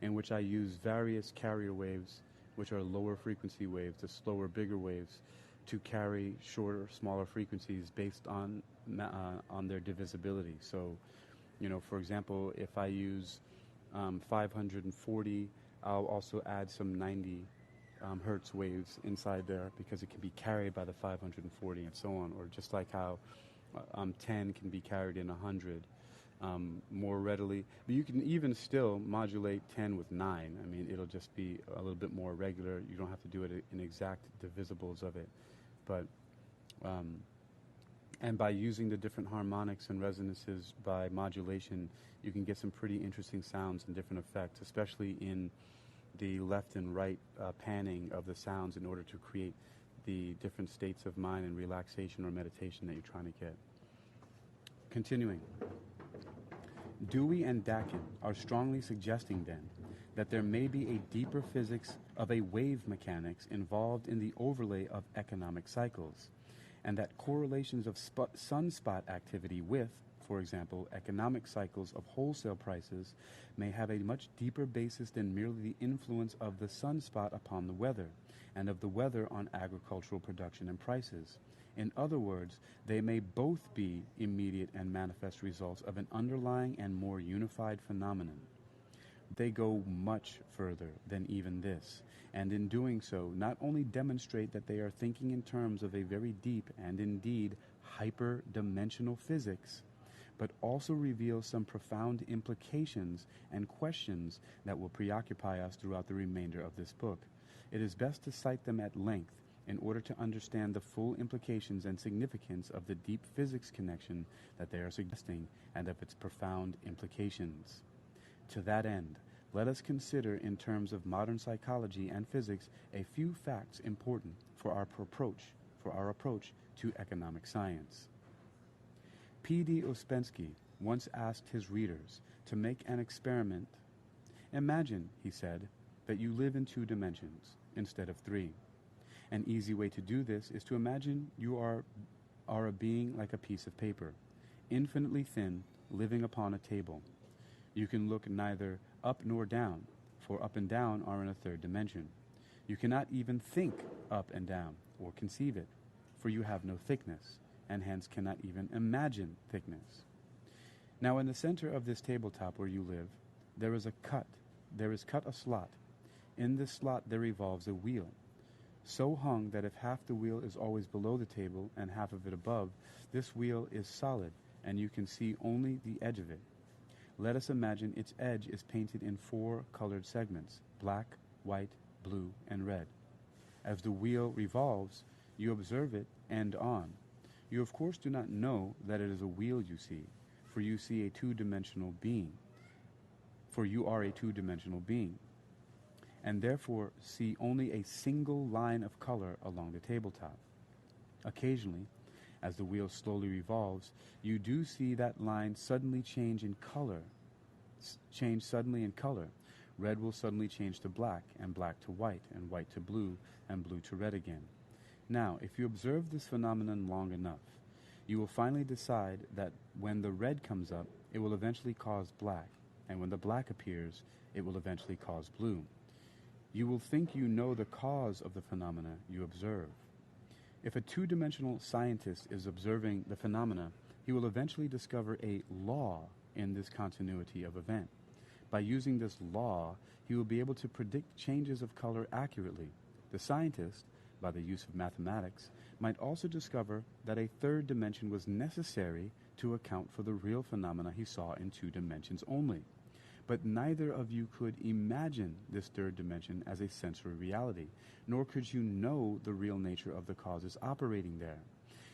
in which I use various carrier waves, which are lower frequency waves, to slower, bigger waves, to carry shorter, smaller frequencies based on their divisibility. So, for example, if I use 540, I'll also add some 90 hertz waves inside there, because it can be carried by the 540 and so on, or just like how 10 can be carried in 100 more readily. But you can even still modulate 10 with 9. I mean, it'll just be a little bit more regular. You don't have to do it in exact divisibles of it. But and by using the different harmonics and resonances by modulation, you can get some pretty interesting sounds and different effects, especially in the left and right panning of the sounds, in order to create the different states of mind and relaxation or meditation that you're trying to get. Continuing. Dewey and Dakin are strongly suggesting, then, that there may be a deeper physics of a wave mechanics involved in the overlay of economic cycles, and that correlations of sunspot activity with, for example, economic cycles of wholesale prices may have a much deeper basis than merely the influence of the sunspot upon the weather, and of the weather on agricultural production and prices. In other words, they may both be immediate and manifest results of an underlying and more unified phenomenon. They go much further than even this, and in doing so, not only demonstrate that they are thinking in terms of a very deep and indeed hyper-dimensional physics, but also reveal some profound implications and questions that will preoccupy us throughout the remainder of this book. It is best to cite them at length in order to understand the full implications and significance of the deep physics connection that they are suggesting, and of its profound implications. To that end, let us consider in terms of modern psychology and physics a few facts important for our approach to economic science. P.D. Ouspensky once asked his readers to make an experiment. Imagine, he said, that you live in 2 dimensions instead of 3. An easy way to do this is to imagine you are a being like a piece of paper, infinitely thin, living upon a table. You can look neither up nor down, for up and down are in a 3rd dimension. You cannot even think up and down, or conceive it, for you have no thickness, and hence cannot even imagine thickness. Now in the center of this tabletop where you live, there is cut a slot. In this slot there revolves a wheel, so hung that if half the wheel is always below the table and half of it above, this wheel is solid, and you can see only the edge of it. Let us imagine its edge is painted in 4 colored segments: black, white, blue, and red. As the wheel revolves, you observe it end on. You of course do not know that it is a wheel you see, for you see a 2-dimensional being. For you are a 2-dimensional being, and therefore see only a single line of color along the tabletop. Occasionally, as the wheel slowly revolves, you do see that line suddenly change suddenly in color. Red will suddenly change to black, and black to white, and white to blue, and blue to red again. Now, if you observe this phenomenon long enough, you will finally decide that when the red comes up, it will eventually cause black, and when the black appears, it will eventually cause blue. You will think you know the cause of the phenomena you observe. If a 2-dimensional scientist is observing the phenomena, he will eventually discover a law in this continuity of event. By using this law, he will be able to predict changes of color accurately. The scientist, by the use of mathematics, might also discover that a 3rd dimension was necessary to account for the real phenomena he saw in 2 dimensions only. But neither of you could imagine this 3rd dimension as a sensory reality, nor could you know the real nature of the causes operating there.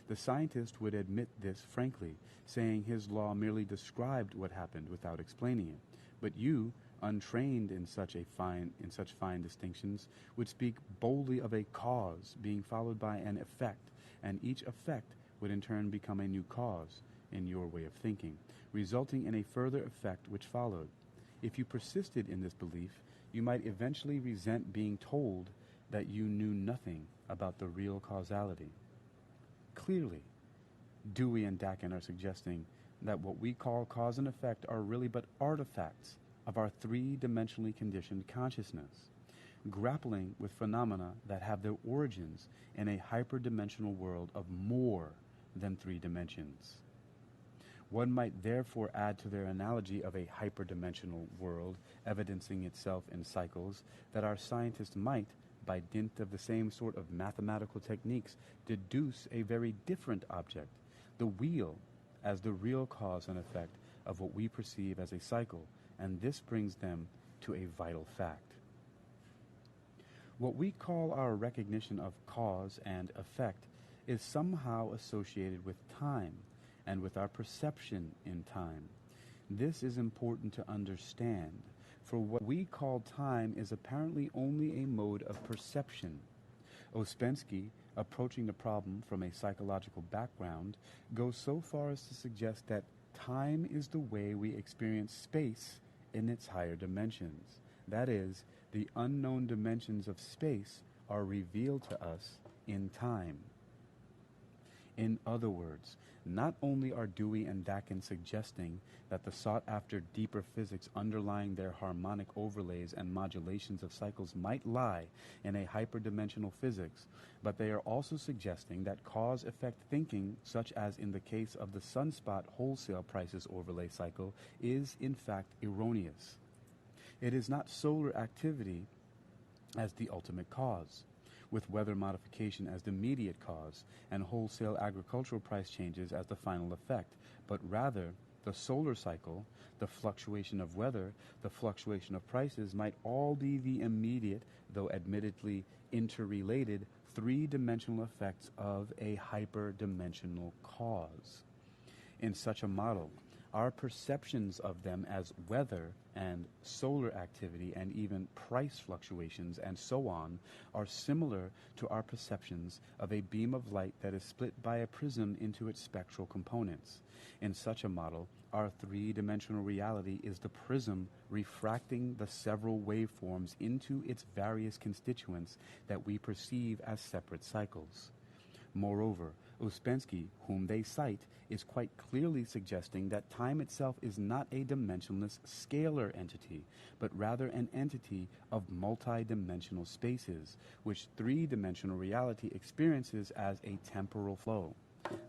The scientist would admit this frankly, saying his law merely described what happened without explaining it. But you, untrained in such fine distinctions, would speak boldly of a cause being followed by an effect, and each effect would in turn become a new cause in your way of thinking, resulting in a further effect which followed. If you persisted in this belief, you might eventually resent being told that you knew nothing about the real causality. Clearly, Dewey and Dakin are suggesting that what we call cause and effect are really but artifacts of our three-dimensionally conditioned consciousness, grappling with phenomena that have their origins in a hyperdimensional world of more than 3 dimensions. One might therefore add to their analogy of a hyperdimensional world evidencing itself in cycles that our scientists might, by dint of the same sort of mathematical techniques, deduce a very different object, the wheel, as the real cause and effect of what we perceive as a cycle, and this brings them to a vital fact. What we call our recognition of cause and effect is somehow associated with time and with our perception in time. This is important to understand, for what we call time is apparently only a mode of perception. Ouspensky, approaching the problem from a psychological background, goes so far as to suggest that time is the way we experience space in its higher dimensions. That is, the unknown dimensions of space are revealed to us in time. In other words, not only are Dewey and Dakin suggesting that the sought-after deeper physics underlying their harmonic overlays and modulations of cycles might lie in a hyperdimensional physics, but they are also suggesting that cause-effect thinking, such as in the case of the sunspot wholesale prices overlay cycle, is in fact erroneous. It is not solar activity as the ultimate cause, with weather modification as the immediate cause and wholesale agricultural price changes as the final effect, but rather the solar cycle, the fluctuation of weather, the fluctuation of prices might all be the immediate, though admittedly interrelated, three-dimensional effects of a hyperdimensional cause. In such a model, our perceptions of them as weather and solar activity and even price fluctuations and so on are similar to our perceptions of a beam of light that is split by a prism into its spectral components. In such a model, our three-dimensional reality is the prism refracting the several waveforms into its various constituents that we perceive as separate cycles. Moreover, Ouspensky, whom they cite, is quite clearly suggesting that time itself is not a dimensionless scalar entity, but rather an entity of multi-dimensional spaces, which three-dimensional reality experiences as a temporal flow.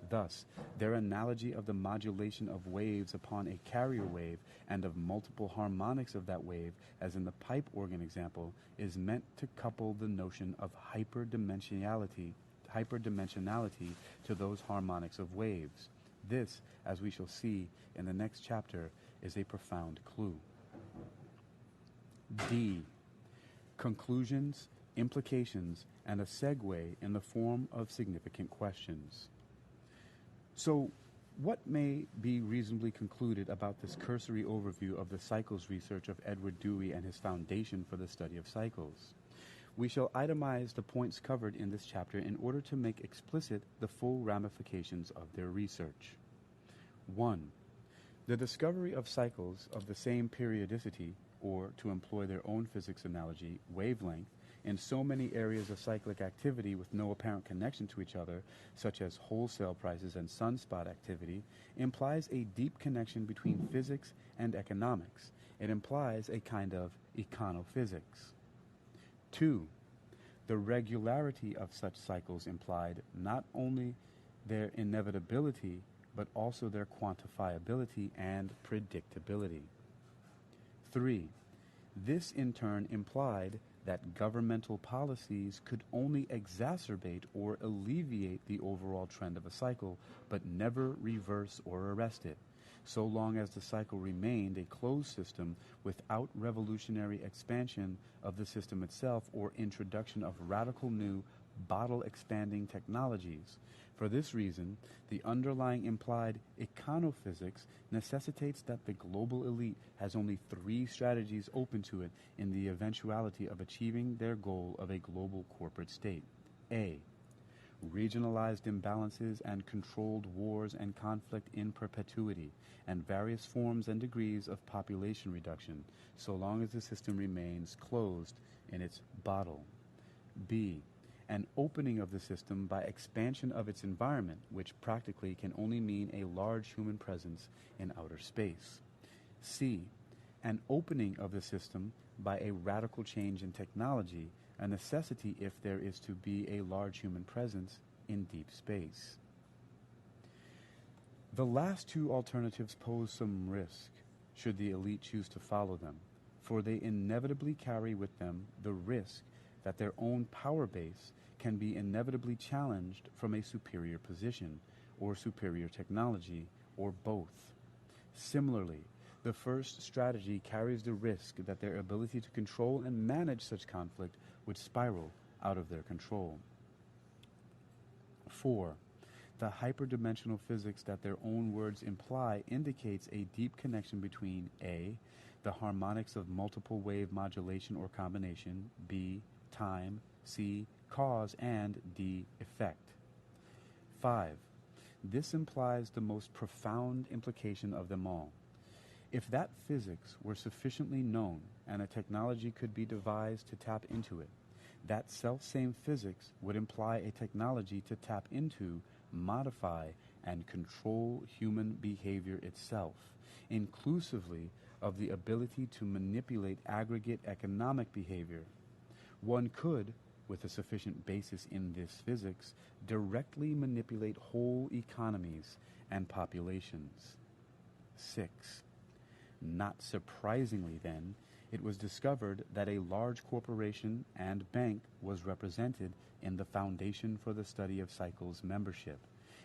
Thus, their analogy of the modulation of waves upon a carrier wave and of multiple harmonics of that wave, as in the pipe organ example, is meant to couple the notion of hyperdimensionality to those harmonics of waves. This, as we shall see in the next chapter, is a profound clue. D. Conclusions, implications, and a segue in the form of significant questions. So, what may be reasonably concluded about this cursory overview of the cycles research of Edward Dewey and his foundation for the study of cycles? We shall itemize the points covered in this chapter in order to make explicit the full ramifications of their research. 1. The discovery of cycles of the same periodicity, or, to employ their own physics analogy, wavelength, in so many areas of cyclic activity with no apparent connection to each other, such as wholesale prices and sunspot activity, implies a deep connection between physics and economics. It implies a kind of econophysics. 2. The regularity of such cycles implied not only their inevitability, but also their quantifiability and predictability. 3. This in turn implied that governmental policies could only exacerbate or alleviate the overall trend of a cycle, but never reverse or arrest it, so long as the cycle remained a closed system without revolutionary expansion of the system itself or introduction of radical new bottle-expanding technologies. For this reason, the underlying implied econophysics necessitates that the global elite has only three strategies open to it in the eventuality of achieving their goal of a global corporate state. A. Regionalized imbalances and controlled wars and conflict in perpetuity, and various forms and degrees of population reduction, so long as the system remains closed in its bottle. B. An opening of the system by expansion of its environment, which practically can only mean a large human presence in outer space. C. An opening of the system by a radical change in technology, a necessity if there is to be a large human presence in deep space. The last two alternatives pose some risk, should the elite choose to follow them, for they inevitably carry with them the risk that their own power base can be inevitably challenged from a superior position, or superior technology, or both. Similarly, the first strategy carries the risk that their ability to control and manage such conflict would spiral out of their control. 4. The hyperdimensional physics that their own words imply indicates a deep connection between A. The harmonics of multiple wave modulation or combination, B. Time, C. Cause, and D. Effect. 5. This implies the most profound implication of them all. If that physics were sufficiently known and a technology could be devised to tap into it, that self-same physics would imply a technology to tap into, modify, and control human behavior itself, inclusively of the ability to manipulate aggregate economic behavior. One could, with a sufficient basis in this physics, directly manipulate whole economies and populations. 6. Not surprisingly, then, it was discovered that a large corporation and bank was represented in the Foundation for the Study of Cycles membership,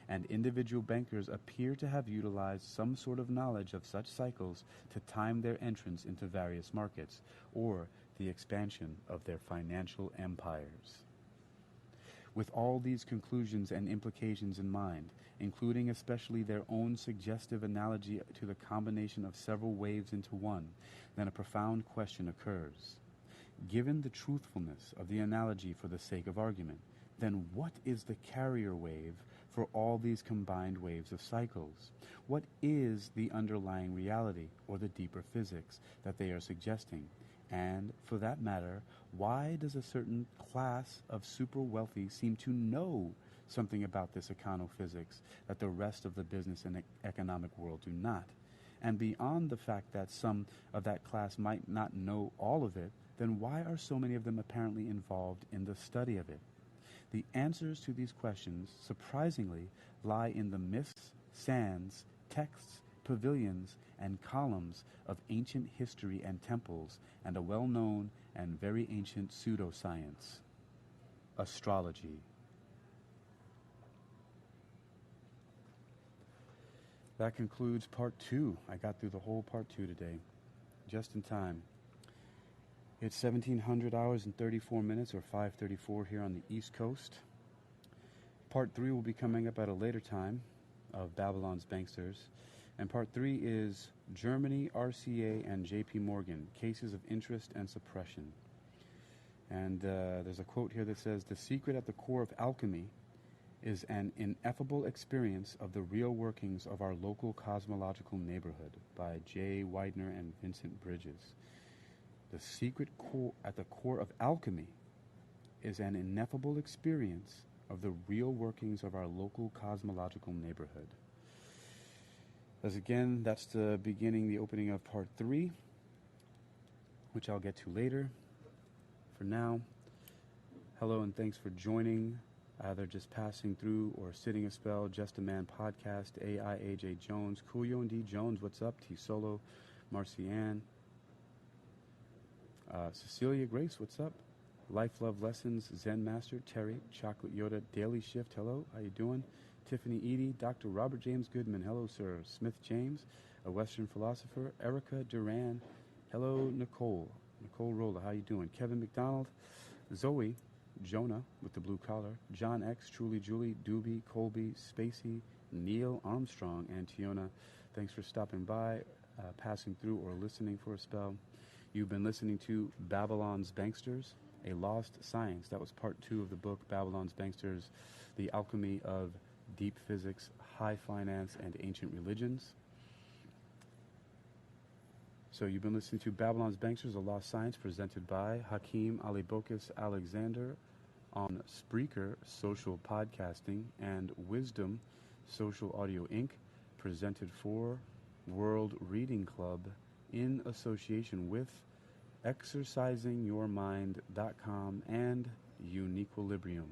and individual bankers appear to have utilized some sort of knowledge of such cycles to time their entrance into various markets, or the expansion of their financial empires. With all these conclusions and implications in mind, including especially their own suggestive analogy to the combination of several waves into one, then a profound question occurs. Given the truthfulness of the analogy for the sake of argument, then what is the carrier wave for all these combined waves of cycles? What is the underlying reality, or the deeper physics, that they are suggesting? And, for that matter, why does a certain class of super wealthy seem to know something about this econophysics that the rest of the business and economic world do not? And beyond the fact that some of that class might not know all of it, then why are so many of them apparently involved in the study of it? The answers to these questions, surprisingly, lie in the myths, sands, texts, pavilions, and columns of ancient history and temples, and a well-known and very ancient pseudoscience, astrology. That concludes part 2. I got through the whole part 2 today, just in time. It's 1700 hours and 34 minutes, or 5:34 here on the East Coast. Part 3 will be coming up at a later time of Babylon's Banksters. And part 3 is Germany, RCA, and JP Morgan, Cases of Interest and Suppression. And there's a quote here that says, "The secret at the core of alchemy is an ineffable experience of the real workings of our local cosmological neighborhood," by J. Widener and Vincent Bridges. The secret at the core of alchemy is an ineffable experience of the real workings of our local cosmological neighborhood. As again, that's the opening of part 3, which I'll get to later. For now, hello and thanks for joining, either just passing through or sitting a spell. Just a Man Podcast, AIAJ Jones, Kuyo and D Jones, what's up? T Solo, Marcianne, Cecilia Grace, what's up? Life Love Lessons, Zen Master, Terry, Chocolate Yoda, Daily Shift, hello, how you doing? Tiffany Edie, Dr. Robert James Goodman, hello sir. Smith James, a Western philosopher. Erica Duran, hello Nicole Rolla, how you doing? Kevin McDonald, Zoe, Jonah with the blue collar, John X, Truly Julie, Doobie, Colby, Spacey, Neil Armstrong, and Tiona. Thanks for stopping by, passing through, or listening for a spell. You've been listening to Babylon's Banksters, A Lost Science. That was part 2 of the book Babylon's Banksters, The Alchemy of Deep Physics, High Finance, and Ancient Religions. So you've been listening to Babylon's Banksters, A Lost Science, presented by Hakeem Alibokus Alexander on Spreaker Social Podcasting and Wisdom Social Audio Inc., presented for World Reading Club in association with ExercisingYourMind.com and UniquilibriuM.